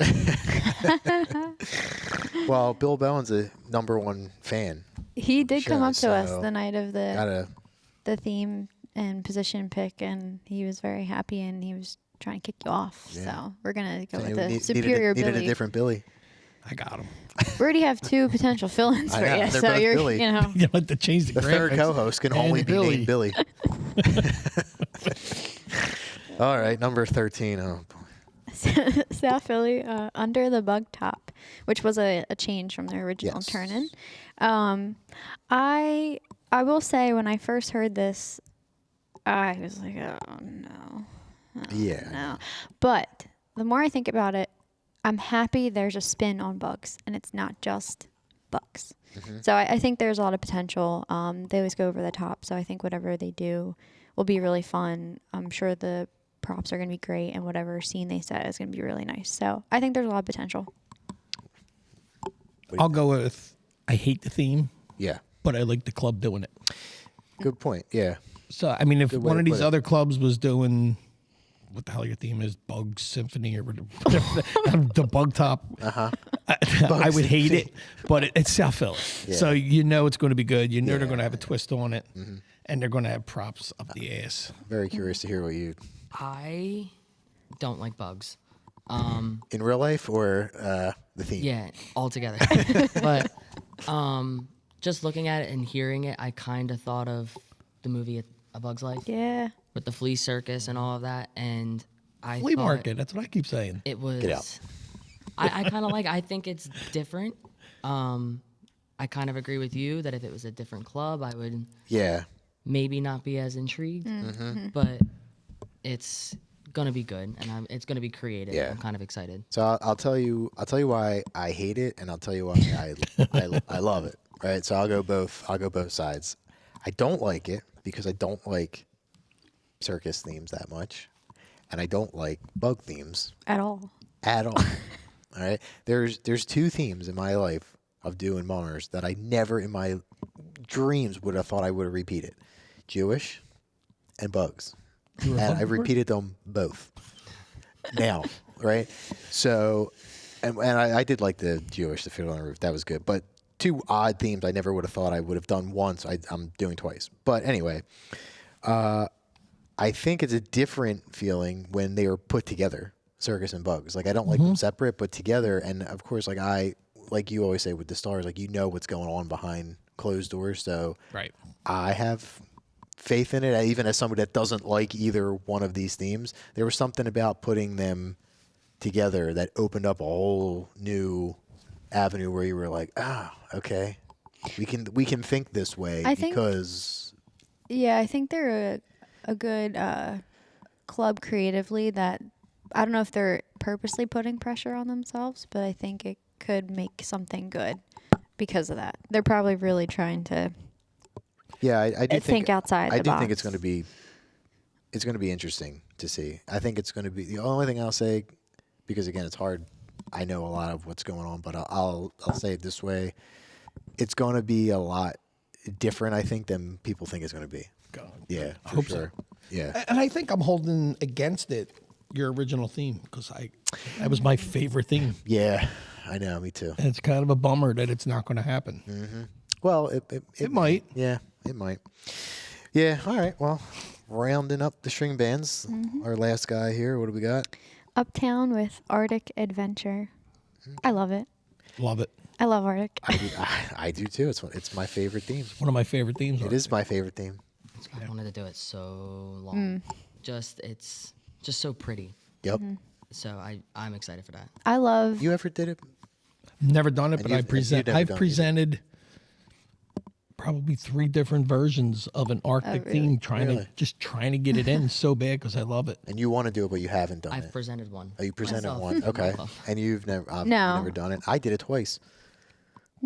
But Well, Bill Bowen's a #1 fan. He did come Sure, up to us so the night of Gotta. the theme and position pick, and he was very happy, and he was trying to kick you off. Yeah. So we're gonna go so with we the superior needed Billy. a different Billy. I got them. We already have two potential fill-ins I for know, you, they're so both you're Billy. You have to change the The third graphics. co-host can And only be Billy. named Billy. All right, number 13. Oh, boy. South Philly, Under the Bug Top, which was a change from their original Yes. turn-in. I will say when I first heard this, I was like, oh no, Yeah. no. But the more I think about it, I'm happy there's a spin on bugs, and it's not just bucks. So I think there's a lot of potential. They always go over the top. So I think whatever they do will be really fun. I'm sure the props are going to be great, and whatever scene they set is going to be really nice. So I think there's a lot of potential. I'll go with, I hate the theme, Yeah. but I like the club doing it. Good point. Yeah. So, I mean, if Good way one to of these put it. other clubs was doing, what the hell your theme is, Bug Symphony or whatever, the Bug Top, I would hate it, but it's South Philly. Yeah. So you know it's going to be good. You know they're going to Yeah. have a twist on it, and they're going to have props up the ass. Very curious to hear what you I don't like bugs. in real life or the theme. Yeah, altogether. But just looking at it and hearing it, I kind of thought of the movie A Bug's Life Yeah. with the flea circus and all of that. And I Flea thought market, that's what I keep saying. it was. Get out. I kind of like. I think it's different. I kind of agree with you that if it was a different club, I would Yeah. maybe not be as intrigued. But it's gonna be good, and it's gonna be creative. Yeah. I'm kind of excited. So I'll tell you why I hate it, and I'll tell you why I love it. Right. So I'll go both sides. I don't like it because I don't like circus themes that much, and I don't like bug themes At all. at all. All right. There's two themes in my life of doing mummers that I never in my dreams would have thought I would have repeated: Jewish and bugs. And I've repeated them both now, right? So, and I did like the Jewish, the Fiddler on the Roof. That was good. But two odd themes I never would have thought I would have done once. I'm doing twice. But anyway, I think it's a different feeling when they are put together, circus and bugs. Like I don't like them separate, but together. And of course, like you always say with the stars, like you know what's going on behind closed doors. So Right. I have faith in it, even as somebody that doesn't like either one of these themes. There was something about putting them together that opened up a whole new avenue where you were like, okay, we can think this way I think- because Yeah, I think they're a good club creatively that I don't know if they're purposely putting pressure on themselves, but I think it could make something good because of that. They're probably really trying to yeah, I do think outside I the do box. think it's going to be interesting to see. I think it's going to be the only thing I'll say, because again, it's hard. I know a lot of what's going on, but I'll say it this way: it's going to be a lot different, I think, than people think it's going to be. God. Yeah, I for hope so. sure. Yeah, And I think I'm holding against it your original theme because that was my favorite theme. yeah, I know. Me too. And it's kind of a bummer that it's not going to happen. Well, It might. Yeah, it might. Yeah. All right. Well, rounding up the string bands, our last guy here. What do we got? Uptown with Arctic Adventure. I love it. Love it. I love Arctic. I do too. It's my favorite theme. One of my favorite themes. It is my favorite theme. I wanted to do it so long. It's just so pretty. Yep. So I'm excited for that. I love You ever did it? Never done it, And but you've- I and present. you've never I've done it either. presented probably 3 different versions of an Arctic really? theme, trying Really? to get it in so bad because I love it. And you want to do it, but you haven't done I've it. presented one. Oh, you presented myself. one. Okay. Myself. And you've never No. never done it. I did it twice.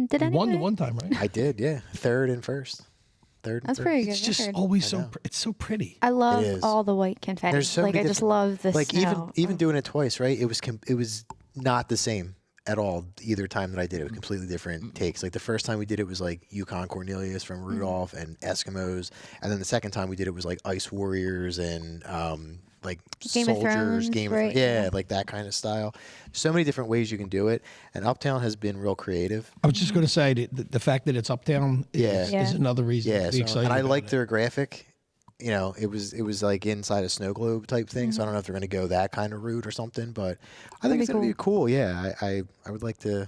Did You won the anyone? one time, right? I did. Yeah. Third and first. Third. And That's first. pretty good. It's just record. always I so. know. It's so pretty. I love is. all the white confetti. There's so like many I just different- love the Like snow. even doing it twice, right? It was not the same at all either time that I did it. It was completely different takes. Like the first time we did it was like Yukon Cornelius from Rudolph and Eskimos, and then the second time we did it was like Ice Warriors and like Game of soldiers, Thrones, Game of right, yeah, yeah. like that kind of style. So many different ways you can do it, and Uptown has been real creative. I was just going to say that the fact that it's uptown is, Yeah. is another reason Yeah, to be so, excited. and I about liked it. their graphic. You know, it was like inside a snow globe type thing. So I don't know if they're going to go that kind of route or something, but I think That'd it's be going to be cool. Yeah, I would like to.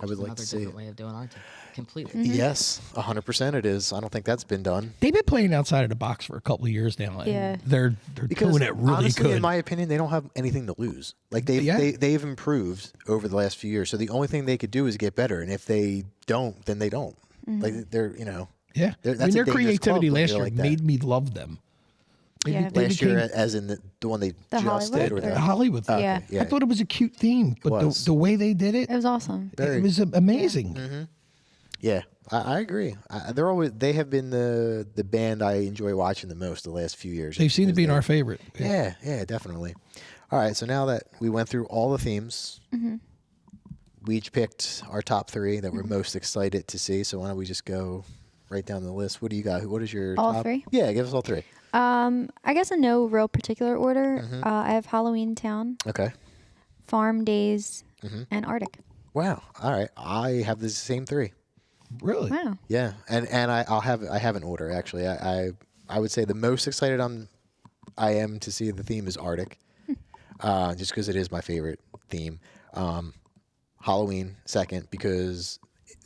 I would like Another to see it. different way of doing art. Completely. Yes, 100% it is. I don't think that's been done. They've been playing outside of the box for a couple of years now. And Yeah. they're Because doing it really honestly, good. in my opinion, they don't have anything to lose. Like Yeah. they've improved over the last few years. So the only thing they could do is get better. And if they don't, then they don't. Like they're yeah, They're- I that's mean a their dangerous club creativity when last you're year like that. made me love them. Yeah. They last year, became- as in the one they The just did, or Hollywood, the the Hollywood thing. Yeah. yeah. I thought it was a cute theme, but Was. the way they did it, It was awesome. Very- it was amazing. Yeah, I agree. They have been the band I enjoy watching the most the last few years. They seem to be They- our favorite. Yeah, definitely. All right, so now that we went through all the themes, we each picked our top 3 that we're most excited to see. So why don't we just go right down the list? What do you got? What is your All top? 3? Yeah, give us all 3. I guess in no real particular order. I have Halloween Town, Okay. Farm Days, and Arctic. Wow. All right, I have the same 3. Really? Wow. Yeah, and I have an order actually. I would say the most excited I am to see the theme is Arctic, just because it is my favorite theme. Halloween second because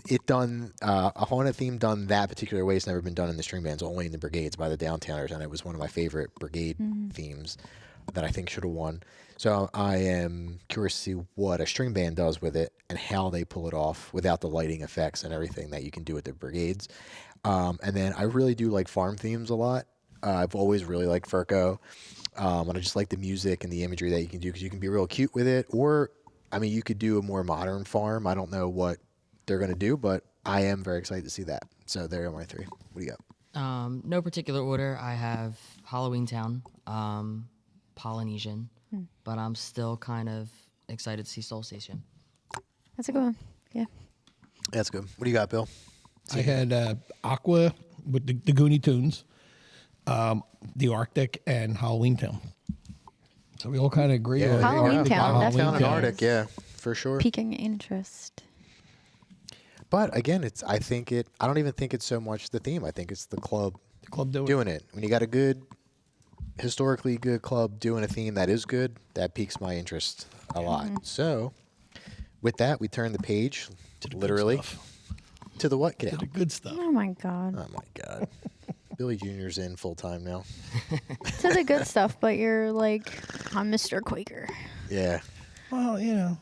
a haunted theme done that particular way has never been done in the string bands, only in the brigades by the Downtowners, and it was one of my favorite brigade themes that I think should have won. So I am curious to see what a string band does with it and how they pull it off without the lighting effects and everything that you can do with the brigades. And then I really do like farm themes a lot. I've always really liked Furco. And I just like the music and the imagery that you can do because you can be real cute with it. Or, I mean, you could do a more modern farm. I don't know what they're going to do, but I am very excited to see that. So there are my 3. What do you got? No particular order. I have Halloween Town, Polynesian, but I'm still kind of excited to see Soul Station. That's a good one. Yeah. That's good. What do you got, Bill? I had Aqua with the Goonie Tunes, the Arctic, and Halloween Town. So we all kind of agree on Halloween Town, Halloween Town and definitely. Arctic, yeah, for sure. Piquing interest. But again, I don't even think it's so much the theme. I think it's the club the club doing it. When you got a good, historically good club doing a theme that is good, that piques my interest a lot. So, with that, we turn the page, literally, to the what? Get To out. the good stuff. Oh my God. Oh my God. Billy Jr.'s in full time now. To the good stuff, but you're like, I'm Mr. Quaker. Yeah. Well, you know.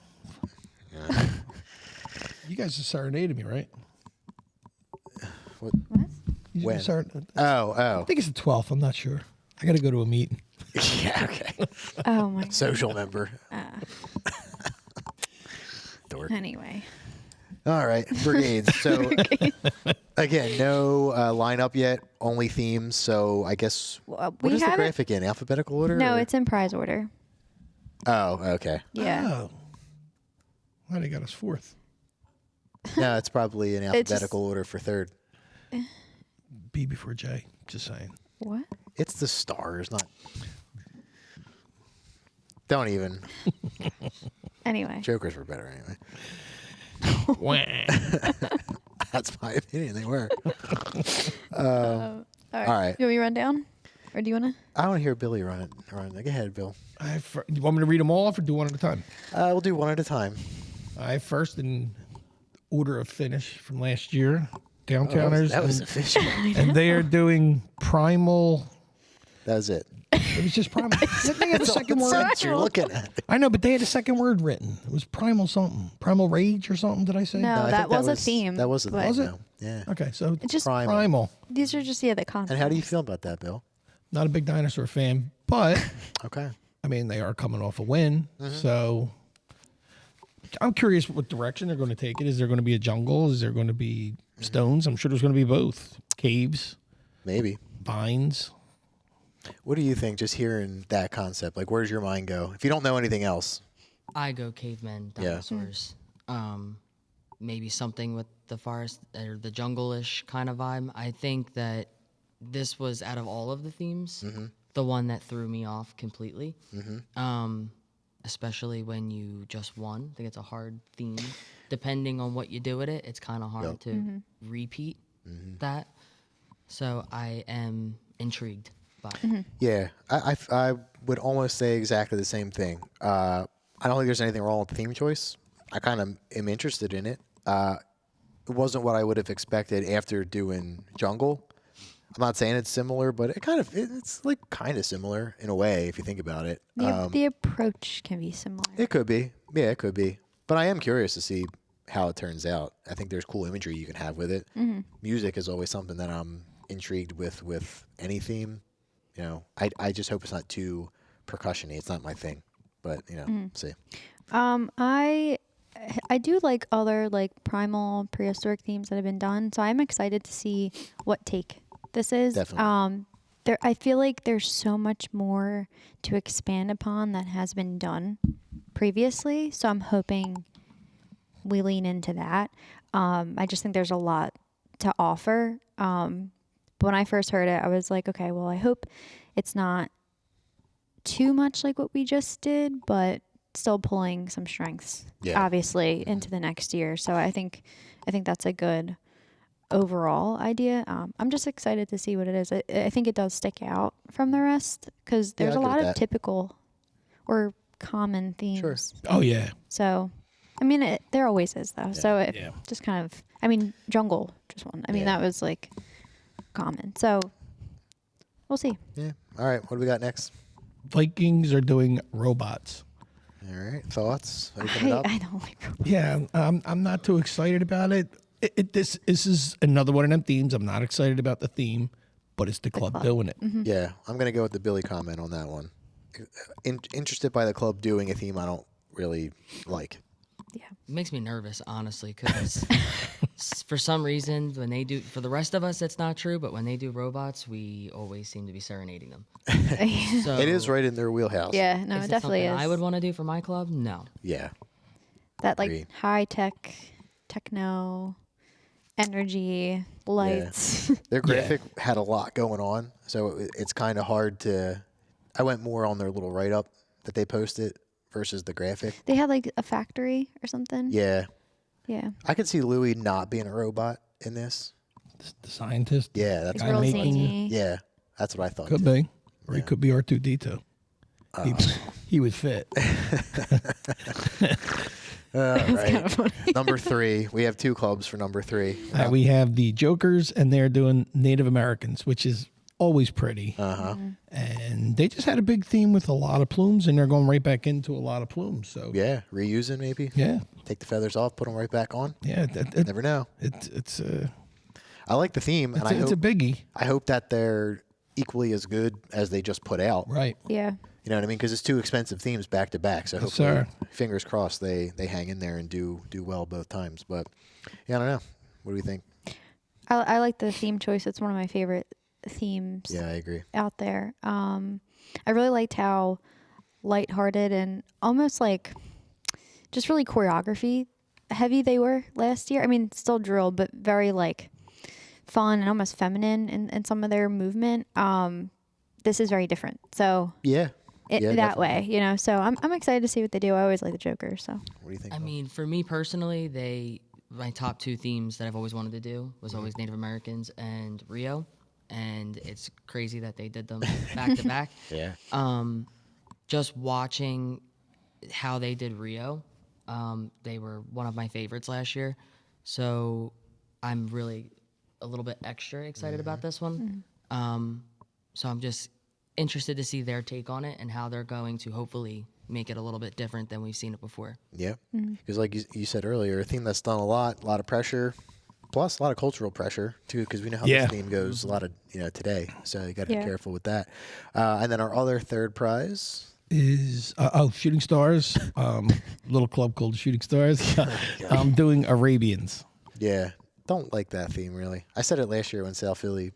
You guys are serenading me, right? What? You When? I Oh. think it's the 12th. I'm not sure. I got to go to a meeting. Yeah, okay. Oh my God. Social member. Dork. Anyway. All right, brigades. So again, no lineup yet, only themes. So I guess Well, what we is the haven't- graphic in alphabetical order? No, or- it's in prize order. Oh, okay. Yeah. Oh. Why they got us 4th? No, it's probably in It just- alphabetical order for third. B before J. Just saying. What? It's the stars, not. Don't even. Anyway. Jokers were better anyway. Wah. That's my opinion. They were. All right. all right. You want me to run down? Or do you want to? I want to hear Billy run it. Go ahead, Bill. You want me to read them all off or do one at a time? We'll do one at a time. I first in order of finish from last year, Downtowners. That was and, official. and they are doing Primal. That was it. It was just Primal. They had a second word. That's what you're looking at. I know, but they had a second word written. It was Primal something. Primal Rage or something, did I say? No. I that think was a theme, That was a but- theme. Was it? though. Yeah. Okay, so It's just Primal. these are just the concepts. And how do you feel about that, Bill? Not a big dinosaur fan, but Okay. I mean, they are coming off a win. So I'm curious what direction they're going to take it. Is there going to be a jungle? Is there going to be stones? I'm sure there's going to be both. Caves, Maybe. vines. What do you think, just hearing that concept? Like, where does your mind go? If you don't know anything else. I go cavemen, Yeah. dinosaurs. Maybe something with the forest or the jungle-ish kind of vibe. I think that this was, out of all of the themes, the one that threw me off completely. Especially when you just won. I think it's a hard theme. Depending on what you do with it, it's kind of hard to repeat that. So I am intrigued by it. Yeah, I would almost say exactly the same thing. I don't think there's anything wrong with the theme choice. I kind of am interested in it. It wasn't what I would have expected after doing Jungle. I'm not saying it's similar, but it's like kind of similar in a way if you think about it. The approach can be similar. It could be. Yeah, it could be. But I am curious to see how it turns out. I think there's cool imagery you can have with it. Music is always something that I'm intrigued with any theme. You know, I just hope it's not too percussion-y. It's not my thing. But, see. I I do like other like primal prehistoric themes that have been done, so I'm excited to see what take this is. Definitely. I feel like there's so much more to expand upon that has been done previously, so I'm hoping we lean into that. I just think there's a lot to offer. But when I first heard it, I was like, okay, well, I hope it's not too much like what we just did, but still pulling some strengths, Yeah. obviously, into the next year. So I think that's a good overall idea. I'm just excited to see what it is. I think it does stick out from the rest because there's I'll a give it lot of that. typical or common themes. Sure. Oh yeah. So, I mean, there always is though. So it Yeah. just kind of, I mean, jungle just one. I mean, Yeah. that was like common. So we'll see. Yeah. All right. What do we got next? Vikings are doing robots. All right. Thoughts? Open it up. I don't like. Yeah, I'm not too excited about it. This is another one of them themes. I'm not excited about the theme, but it's the club doing it. Yeah. I'm going to go with the Billy comment on that one. Interested by the club doing a theme I don't really like. Yeah. It makes me nervous, honestly, because for some reason, when they do, for the rest of us, it's not true, but when they do robots, we always seem to be serenading them. So It is right in their wheelhouse. Yeah. No, is it definitely something is. I would want to do for my club? No. Yeah. That like Agreed. high tech, techno, energy, lights. Their graphic had a lot going on, so it's kind of hard to. I went more on their little write up that they posted versus the graphic. They had like a factory or something. Yeah. Yeah. I could see Louis not being a robot in this. The scientist. Yeah, that's It's Guy real making- zany. yeah, that's what I thought. Could too. be. Or he could be R2D2. He would fit. All right. Number 3. We have 2 clubs for number 3. We have the Jokers, and they're doing Native Americans, which is always pretty. Uh-huh. And they just had a big theme with a lot of plumes, and they're going right back into a lot of plumes. So Yeah, reusing maybe. yeah, Take the feathers off, put them right back on. yeah, Never know. it's I like the theme, and I it's a hope biggie, that they're equally as good as they just put out. right? Yeah. You know what I mean? Because it's 2 expensive themes back to back. So Yes, hopefully, sir. fingers crossed, they hang in there and do well both times. But yeah, I don't know. What do we think? I like the theme choice. It's one of my favorite themes Yeah, I agree. out there. I really liked how lighthearted and almost like just really choreography heavy they were last year. I mean, still drill, but very like fun and almost feminine in some of their movement. This is very different. So Yeah. Yeah, that definitely. way, you know. So I'm excited to see what they do. I always like the Joker. So What do you think? I Phil? mean, for me personally, my top 2 themes that I've always wanted to do was always Native Americans and Rio, and it's crazy that they did them back to back. Yeah. Just watching how they did Rio, they were one of my favorites last year, so I'm really a little bit extra excited about this one. So I'm just interested to see their take on it and how they're going to hopefully make it a little bit different than we've seen it before. Yeah. Because like you said earlier, a theme that's done a lot of pressure, plus a lot of cultural pressure too, because we know how Yeah. this theme goes a lot of, today. So you got to Yeah. be careful with that. And then our other third prize. Is Shooting Stars, little club called Shooting Stars. I'm doing Arabians. Yeah. Don't like that theme really. I said it last year when South Philly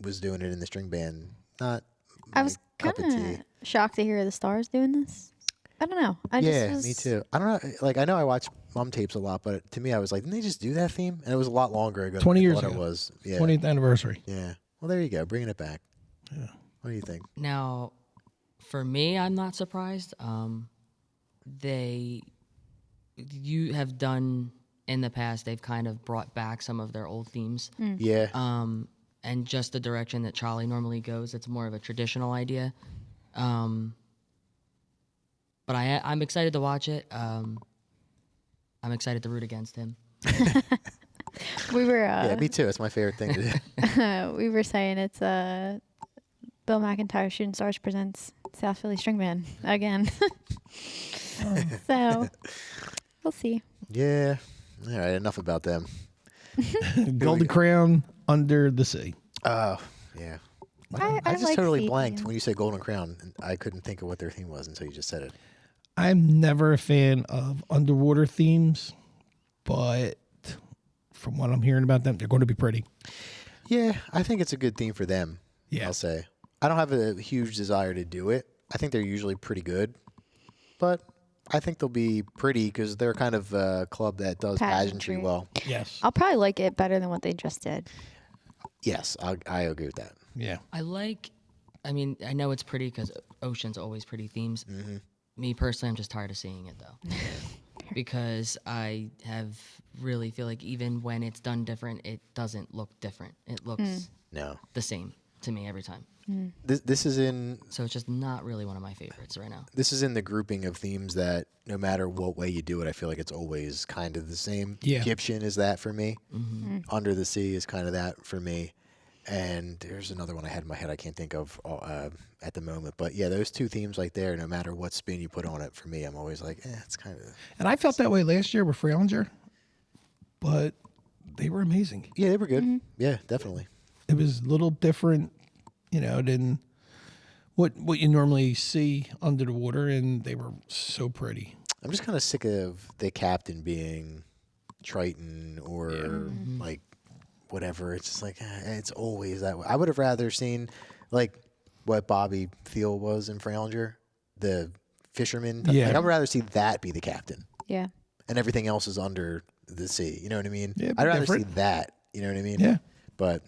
was doing it in the string band. Not I was my cup of tea. kind of shocked to hear the Stars doing this. I don't know. Yeah, me too. I don't know. Like, I know I watch mom tapes a lot, but to me, I was like, didn't they just do that theme? And it was a lot longer ago. 20 than I years thought ago. It was. Yeah. 20th anniversary. Yeah. Well, there you go. Bringing it back. Yeah. What do you think? Now, for me, I'm not surprised. You have done in the past, they've kind of brought back some of their old themes. Yeah. And just the direction that Charlie normally goes, it's more of a traditional idea. But I'm excited to watch it. I'm excited to root against him. We were Yeah, me too. It's my favorite thing to do. we were saying it's Bill McIntyre Shooting Stars presents South Philly String Band again. So we'll see. Yeah. All right. Enough about them. Golden Crown, Under the Sea. Oh, yeah. I I just like totally sea blanked themes. when you said Golden Crown. And I couldn't think of what their theme was until you just said it. I'm never a fan of underwater themes, but from what I'm hearing about them, they're going to be pretty. Yeah, I think it's a good theme for them. Yeah. I'll say. I don't have a huge desire to do it. I think they're usually pretty good, but I think they'll be pretty because they're kind of a club that does pageantry Pageantry. well. Yes. I'll probably like it better than what they just did. Yes, I agree with that. Yeah. I mean, I know it's pretty because Ocean's always pretty themes. Me personally, I'm just tired of seeing it though. Because I have really feel like even when it's done different, it doesn't look different. It looks No, the same to me every time. this is in So it's just not really one of my favorites right now. this is in the grouping of themes that no matter what way you do it, I feel like it's always kind of the same. Yeah. Egyptian is that for me. Under the Sea is kind of that for me. And there's another one I had in my head I can't think of at the moment. But yeah, those two themes right there, no matter what spin you put on it, for me, I'm always like, it's kind of... And I felt that way last year with Fralinger, but they were amazing. Yeah, they were good. Yeah, definitely. It was a little different, than what you normally see under the water, and they were so pretty. I'm just kind of sick of the captain being Triton or like whatever. It's just like it's always that way. I would have rather seen like what Bobby Thiel was in Fralinger, the fisherman. Yeah. Like, I would rather see that be the captain, Yeah. and everything else is under the sea. You know what I mean? Yeah, I'd rather different. see that. You know what I mean? Yeah. But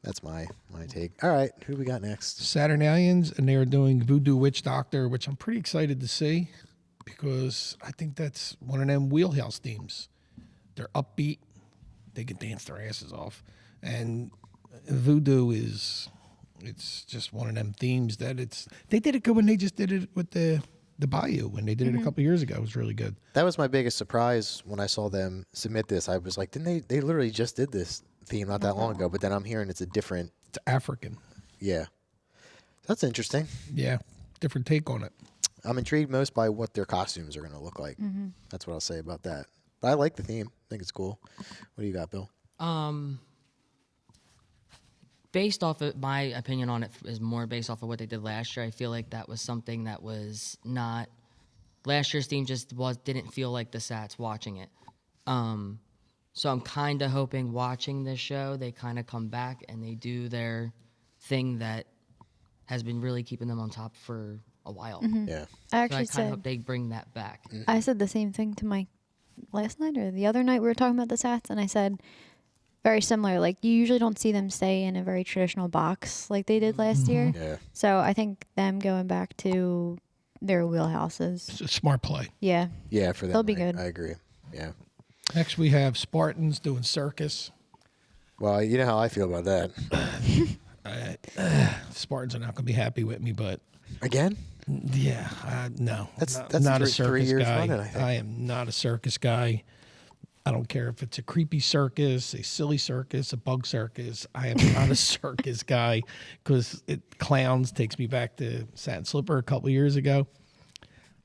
that's my take. All right, who do we got next? Saturnalians, and they're doing Voodoo Witch Doctor, which I'm pretty excited to see because I think that's one of them wheelhouse themes. They're upbeat, they can dance their asses off, and Voodoo it's just one of them themes that they did it good when they just did it with the Bayou when they did it a couple years ago. It was really good. That was my biggest surprise when I saw them submit this. I was like, didn't they literally just did this theme not that long ago? But then I'm hearing it's a different, It's African, yeah. That's interesting. yeah, different take on it. I'm intrigued most by what their costumes are going to look like. That's what I'll say about that. But I like the theme. I think it's cool. What do you got, Bill? Based off of my opinion on it is more based off of what they did last year. I feel like that was something that was not last year's theme. Just didn't feel like the Sats watching it. So I'm kind of hoping watching this show they kind of come back and they do their thing that has been really keeping them on top for a while. Yeah. I So I actually kind of said hope they bring that back. I said the same thing to Mike last night or the other night. We were talking about the Sats, and I said very similar. Like you usually don't see them stay in a very traditional box like they did last year. Yeah. So I think them going back to their wheelhouses. It's a smart play. Yeah. Yeah, for them. They'll be good. I agree. Yeah. Next, we have Spartans doing circus. Well, you know how I feel about that. Spartans are not going to be happy with me, but Again? yeah, no. That's not a three circus years guy. running, I think. I am not a circus guy. I don't care if it's a creepy circus, a silly circus, a bug circus. I am not a circus guy because clowns takes me back to Satin Slipper a couple years ago.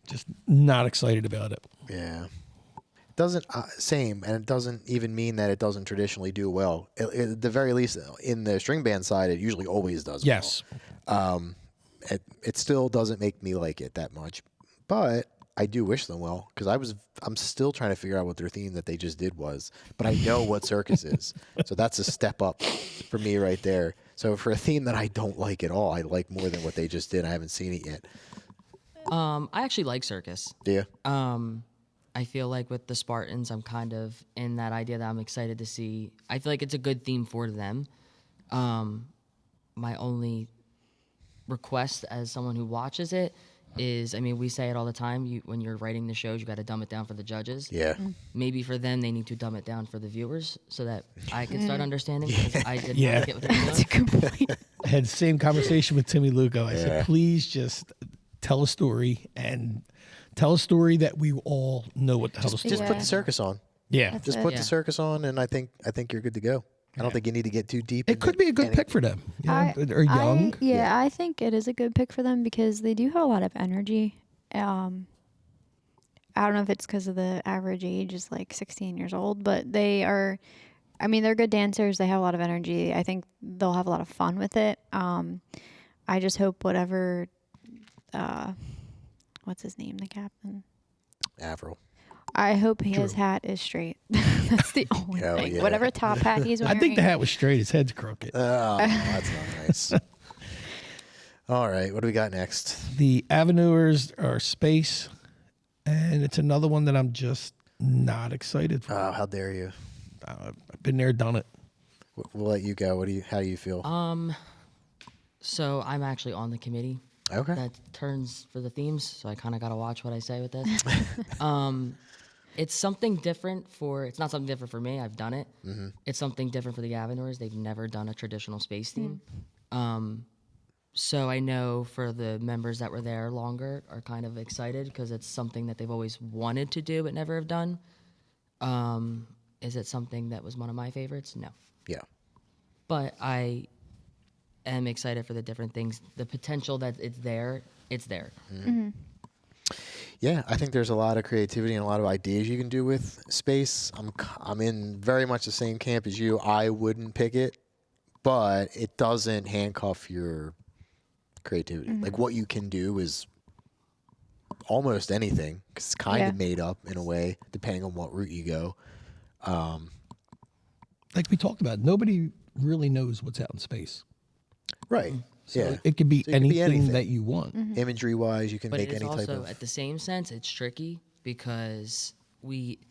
Just not excited about it. Yeah. Doesn't same, and it doesn't even mean that it doesn't traditionally do well. At the very least, in the string band side, it usually always does. Yes. Well. It still doesn't make me like it that much, but I do wish them well because I'm still trying to figure out what their theme that they just did was, but I know what circus is, so that's a step up for me right there. So for a theme that I don't like at all, I like more than what they just did. I haven't seen it yet. I actually like circus. Do you? I feel like with the Spartans, I'm kind of in that idea that I'm excited to see. I feel like it's a good theme for them. My only request as someone who watches it is, I mean, we say it all the time. When you're writing the shows, you got to dumb it down for the judges. Yeah. Maybe for them, they need to dumb it down for the viewers so that I can start understanding. Because I didn't Yeah. like it with the That's a good point. I had the same conversation with Timmy Lugo. I Yeah. said, please just tell a story and tell a story that we all know what the hell the story Just put Yeah. the circus on. Yeah. That's Just it. put Yeah. the circus on, and I think you're good to go. I don't think you need to get too deep. It could be a good pick for them. You know, they're young. I think it is a good pick for them because they do have a lot of energy. I don't know if it's because of the average age is like 16 years old, but they're good dancers. They have a lot of energy. I think they'll have a lot of fun with it. I just hope whatever what's his name, the captain. Avril. I hope his True. hat is straight. That's the only Hell thing. yeah. Whatever top hat he's I wearing. think the hat was straight. His head's crooked. Oh, that's not nice. All right, what do we got next? The Aveneurs are space, and it's another one that I'm just not excited for. Oh, how dare you? I've been there, done it. We'll let you go. How do you feel? So I'm actually on the committee Okay. that turns for the themes, so I kind of got to watch what I say with this. It's something different it's not something different for me. I've done it. Mm-hmm. It's something different for the Avenors. They've never done a traditional space theme. So I know for the members that were there longer are kind of excited because it's something that they've always wanted to do but never have done. Is it something that was one of my favorites? No. Yeah. But I am excited for the different things. The potential that it's there, it's there. Yeah, I think there's a lot of creativity and a lot of ideas you can do with space. I'm in very much the same camp as you. I wouldn't pick it, but it doesn't handcuff your creativity. Like what you can do is almost anything because it's kind of made up in a way, depending on what route you go. Like we talked about, nobody really knows what's out in space. Right. So yeah. it could be, So it could be anything anything. that you want. Imagery wise, you can But make it is any type also, of. at the same sense, it's tricky because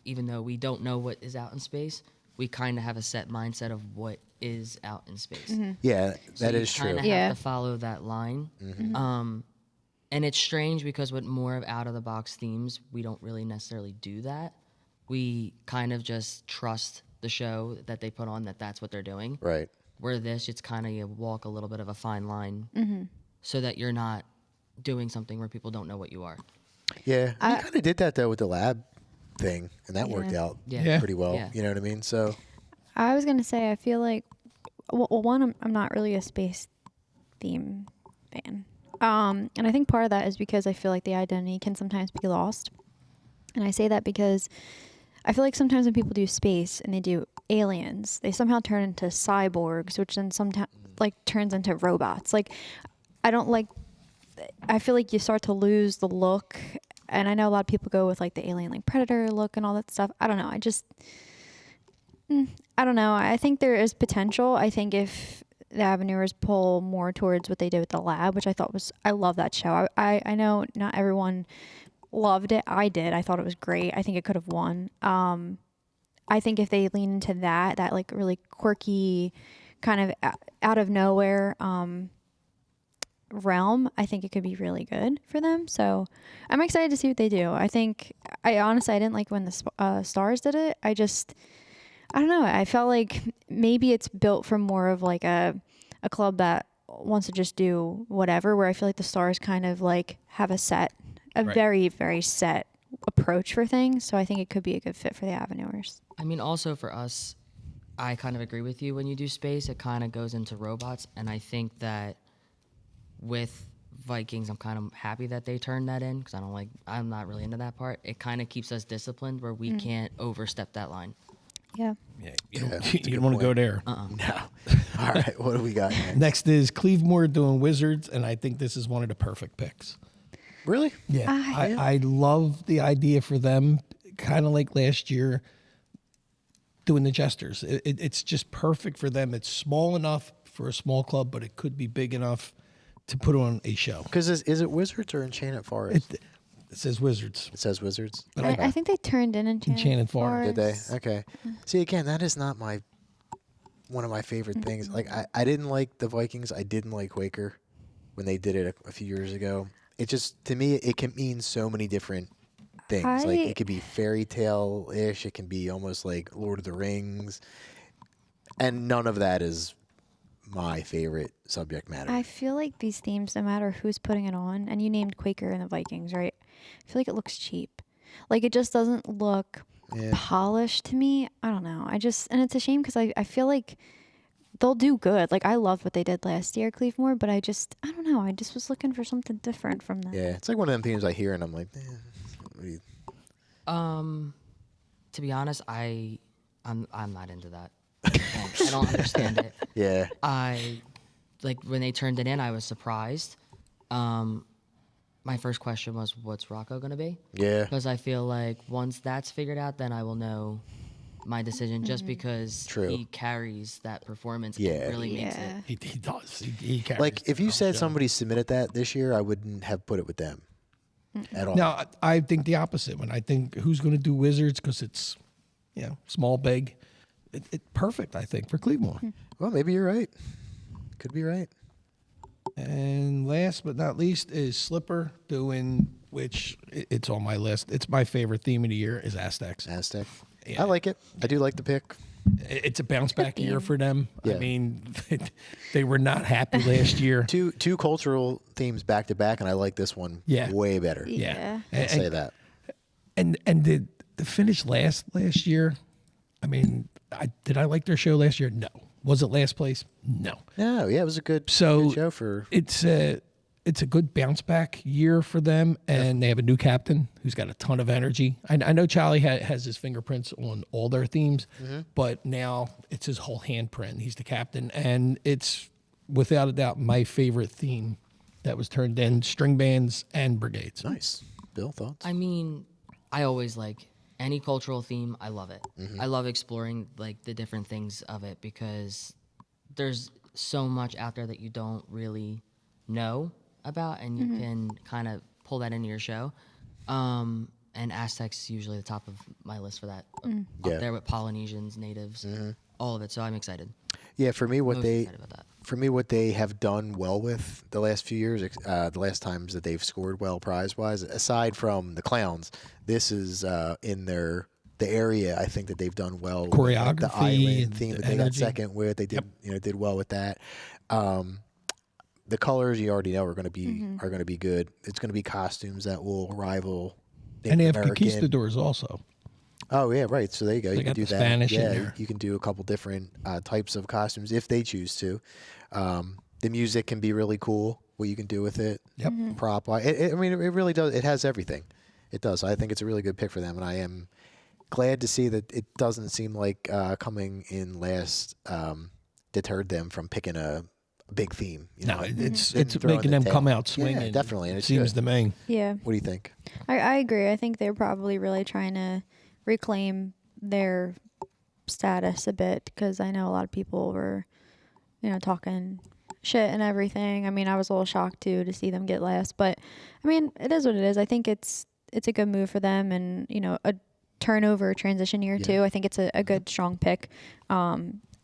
even though we don't know what is out in space, we kind of have a set mindset of what is out in space. Yeah, So that you is true. kinda Yeah. have to follow that line. And it's strange because with more of out of the box themes, we don't really necessarily do that. We kind of just trust the show that they put on that's what they're doing. Right. Where this, it's kind of you walk a little bit of a fine line so that you're not doing something where people don't know what you are. Yeah, we kind of did that though with the lab thing, and that worked out Yeah. pretty well. Yeah. You know what I mean? So I was gonna say I feel like, well, one, I'm not really a space theme fan, and I think part of that is because I feel like the identity can sometimes be lost, and I say that because I feel like sometimes when people do space and they do aliens, they somehow turn into cyborgs, which then sometimes like turns into robots. Like I don't like. I feel like you start to lose the look, and I know a lot of people go with like the alien, like Predator look and all that stuff. I don't know. I don't know. I think there is potential. I think if the Aveneurs pull more towards what they did with the lab, which I love that show. I know not everyone loved it. I did. I thought it was great. I think it could have won. I think if they lean into that like really quirky kind of out of nowhere realm, I think it could be really good for them. So I'm excited to see what they do. I honestly didn't like when the Stars did it. I don't know. I felt like maybe it's built from more of like a club that wants to just do whatever, where I feel like the Stars kind of like have a very, very set approach for things. So I think it could be a good fit for the Aveneurs. I mean, also for us, I kind of agree with you. When you do space, it kind of goes into robots. And I think that with Vikings, I'm kind of happy that they turned that in because I'm not really into that part. It kind of keeps us disciplined where we can't overstep that line. Yeah. Yeah, that's you a good don't want to go point. there. no. All right, what do we got next? Next is Cleveland doing Wizards, and I think this is one of the perfect picks. Really? Yeah, I love the idea for them, kind of like last year doing the Jesters. It's just perfect for them. It's small enough for a small club, but it could be big enough to put on a show. Because is it Wizards or Enchanted Forest? It says Wizards. It says Wizards. But I think they turned in Enchanted Forest. Did they? Okay. See, again, that is not one of my favorite things. Like, I didn't like the Vikings. I didn't like Quaker when they did it a few years ago. It just, to me, it can mean so many different things. Like, it could be fairy tale-ish. It can be almost like Lord of the Rings. And none of that is my favorite subject matter. I feel like these themes, no matter who's putting it on, and you named Quaker and the Vikings, right? I feel like it looks cheap. Like, it just doesn't look polished to me. I don't know. And it's a shame because I feel like they'll do good. Like, I loved what they did last year, Cleveland, but I don't know. I just was looking for something different from them. Yeah, it's like one of them themes I hear and I'm like, what do you... To be honest, I'm not into that. I don't understand it. Yeah. Like when they turned it in, I was surprised. my first question was, what's Rocco going to be? Yeah. Because I feel like once that's figured out, then I will know my decision just because True. he carries that performance Yeah. and really makes Yeah. it. He does. He carries Like, if the you whole said show. somebody submitted that this year, I wouldn't have put it with them at all. Now, I think the opposite. When I think who's going to do Wizards because it's, small, big. Perfect, I think, for Cleveland. Well, maybe you're right. Could be right. And last but not least is Slipper doing, which it's on my list. It's my favorite theme of the year is Aztecs. Aztec. Yeah. I like it. I do like the pick. It's a bounce back year for them. Yeah. I mean, they were not happy last year. Two cultural themes back to back, and I like this one way better. Yeah. I'll say that. And the finish last year, I mean, did I like their show last year? No. Was it last place? No. No, yeah, it was a good So show for. it's a good bounce back year for them, and they have a new captain who's got a ton of energy. I know Charlie has his fingerprints on all their themes, but now it's his whole handprint. He's the captain, and it's without a doubt my favorite theme that was turned in: string bands and brigades. Nice. Bill, thoughts? I mean, I always like any cultural theme. I love it. Mm-hmm. I love exploring like the different things of it because there's so much out there that you don't really know about, and you can kind of pull that into your show. And Aztecs is usually the top of my list for that. Yeah. Up there with Polynesians, natives, all of it. So I'm excited. Yeah, for me, what Most they excited about that. what they have done well with the last few years, the last times that they've scored well prize wise, aside from the clowns, this is in the area. I think that they've done well. With, like, the Choreography, island theme the that they got energy. second with. They did did well with that. The colors you already know are going to be good. It's going to be costumes that will rival And they Native have American. conquistadors also. Oh yeah, right. So there you go. You can got do the that. Spanish in yeah, there. you can do a couple different types of costumes if they choose to. The music can be really cool. What you can do with it. Yep. Prop. I mean, it really does. It has everything. It does. I think it's a really good pick for them, and I am glad to see that it doesn't seem like coming in last deterred them from picking a big theme. You No, know? it's throwing making the them tail. come out Yeah, swinging. definitely, and It it's seems good. the main. Yeah. What do you think? I agree. I think they're probably really trying to reclaim their status a bit because I know a lot of people were, talking shit and everything. I mean, I was a little shocked too to see them get last, but I mean, it is what it is. I think it's a good move for them, and a turnover transition year too. I think it's a good strong pick.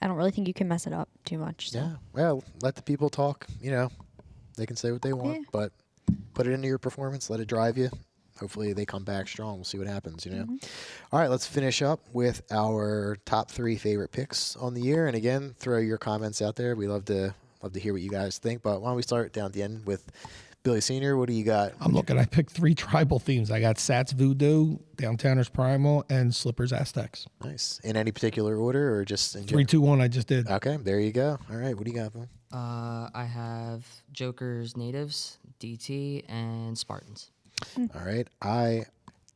I don't really think you can mess it up too much. So. Yeah. Well, let the people talk. They can say what they want, Yeah. but put it into your performance. Let it drive you. Hopefully they come back strong. We'll see what happens. All right, let's finish up with our top 3 favorite picks on the year. And again, throw your comments out there. We love to hear what you guys think. But why don't we start down at the end with Billy Senior? What do you got? I'm looking. I picked 3 tribal themes. I got Sats Voodoo, Downtowners Primal, and Slippers Aztecs. Nice. In any particular order or just in 3, 2, 1. I just did. Okay, there you go. All right, what do you got, Bill? I have Joker's natives, DT, and Spartans. All right. I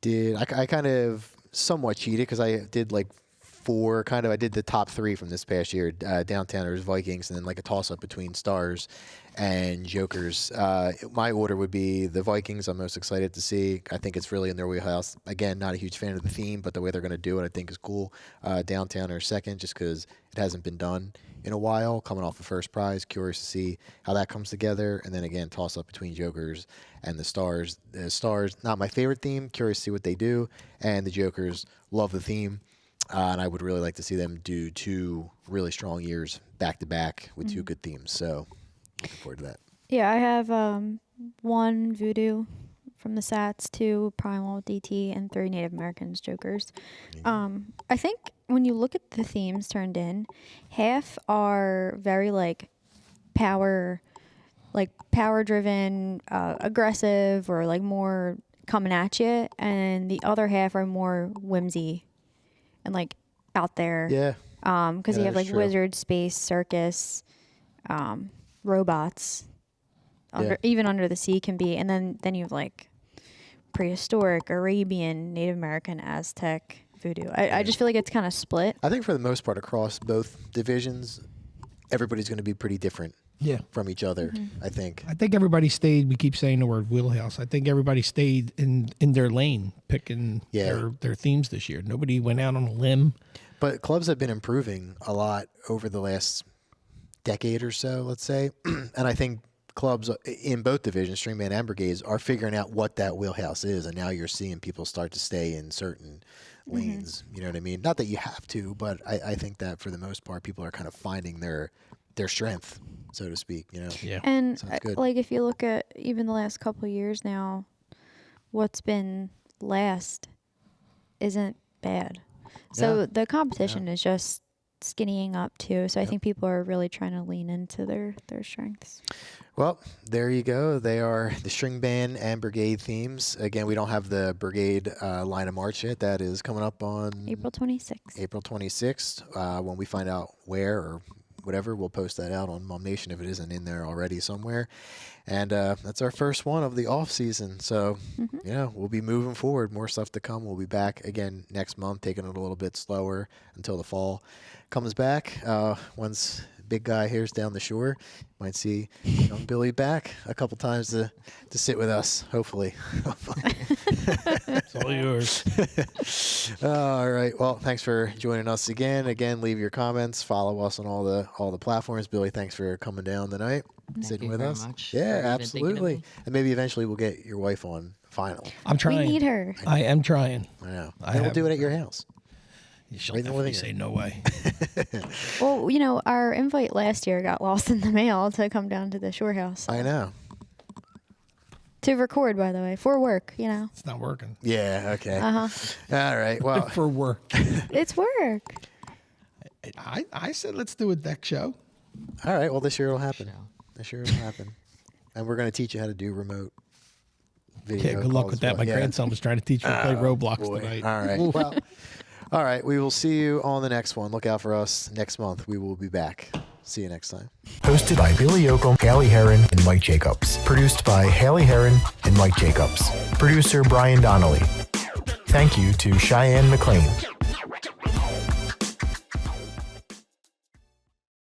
kind of somewhat cheated because I did like 4 I did the top 3 from this past year, Downtowners, Vikings, and then like a toss up between Stars and Jokers. My order would be the Vikings. I'm most excited to see. I think it's really in their wheelhouse. Again, not a huge fan of the theme, but the way they're going to do it I think is cool. Downtowners second just because it hasn't been done in a while, coming off the first prize. Curious to see how that comes together. And then again, toss up between Jokers and the Stars. The Stars, not my favorite theme. Curious to see what they do. And the Jokers, love the theme. And I would really like to see them do 2 really strong years back to back with 2 good themes. So looking forward to that. Yeah, I have 1 Voodoo from the Sats, 2 Primal DT, and 3 Native Americans Jokers. I think when you look at the themes turned in, half are very power driven, aggressive, or like more coming at you, and the other half are more whimsy and like out there. Yeah. Because you have that's like true. wizard, space, circus, robots, Yeah. even under the sea can be, and then you have like prehistoric, Arabian, Native American, Aztec, Voodoo. I just feel like it's kind of split. I think for the most part across both divisions, everybody's going to be pretty different Yeah. from each other. I think. I think everybody stayed. We keep saying the word wheelhouse. I think everybody stayed in their lane, picking their themes this year. Nobody went out on a limb. But clubs have been improving a lot over the last decade or so, let's say. And I think clubs in both divisions, Stringman and Brigades, are figuring out what that wheelhouse is. And now you're seeing people start to stay in certain lanes. You know what I mean? Not that you have to, but I think that for the most part, people are kind of finding their strength, so to speak, you know? Yeah. And Sounds good. like if you look at even the last couple of years now, what's been last isn't bad. So the competition is just skinnying up too. So I think people are really trying to lean into their strengths. Well, there you go. They are the string band and brigade themes. Again, we don't have the brigade line of march yet. That is coming up on April 26th. April 26th. When we find out where or whatever, we'll post that out on Mom Nation if it isn't in there already somewhere. And that's our first one of the off season. So, we'll be moving forward. More stuff to come. We'll be back again next month, taking it a little bit slower until the fall comes back. Once big guy here's down the shore, might see young Billy back a couple times to sit with us, hopefully. It's all yours. All right. Well, thanks for joining us again. Again, leave your comments. Follow us on all the platforms. Billy, thanks for coming down tonight, sitting with us. Much Yeah, for even thinking of absolutely. me. And maybe eventually we'll get your wife on finally. I'm trying. We need her. I am trying. I know. I And we'll have- do it at your house. She'll Right in the definitely living say no way. Well, our invite last year got lost in the mail to come down to the shore house. I know. To record, by the way, for work, It's not working. Yeah. Okay. Uh-huh. All right. Well, For work. It's work. I said let's do a deck show. all right. Well, this year it'll happen. Show. This year it'll happen. And we're going to teach you how to do remote video. Yeah, good luck calls with as that. well. My Yeah. grandson was trying to teach me to play Roblox Boy. tonight. All right. Oof. Well, all right. We will see you on the next one. Look out for us next month. We will be back. See you next time. Hosted by Billy Yocum, Haley Heron, and Mike Jacobs. Produced by Haley Heron and Mike Jacobs. Producer Brian Donnelly. Thank you to Cheyenne McLean.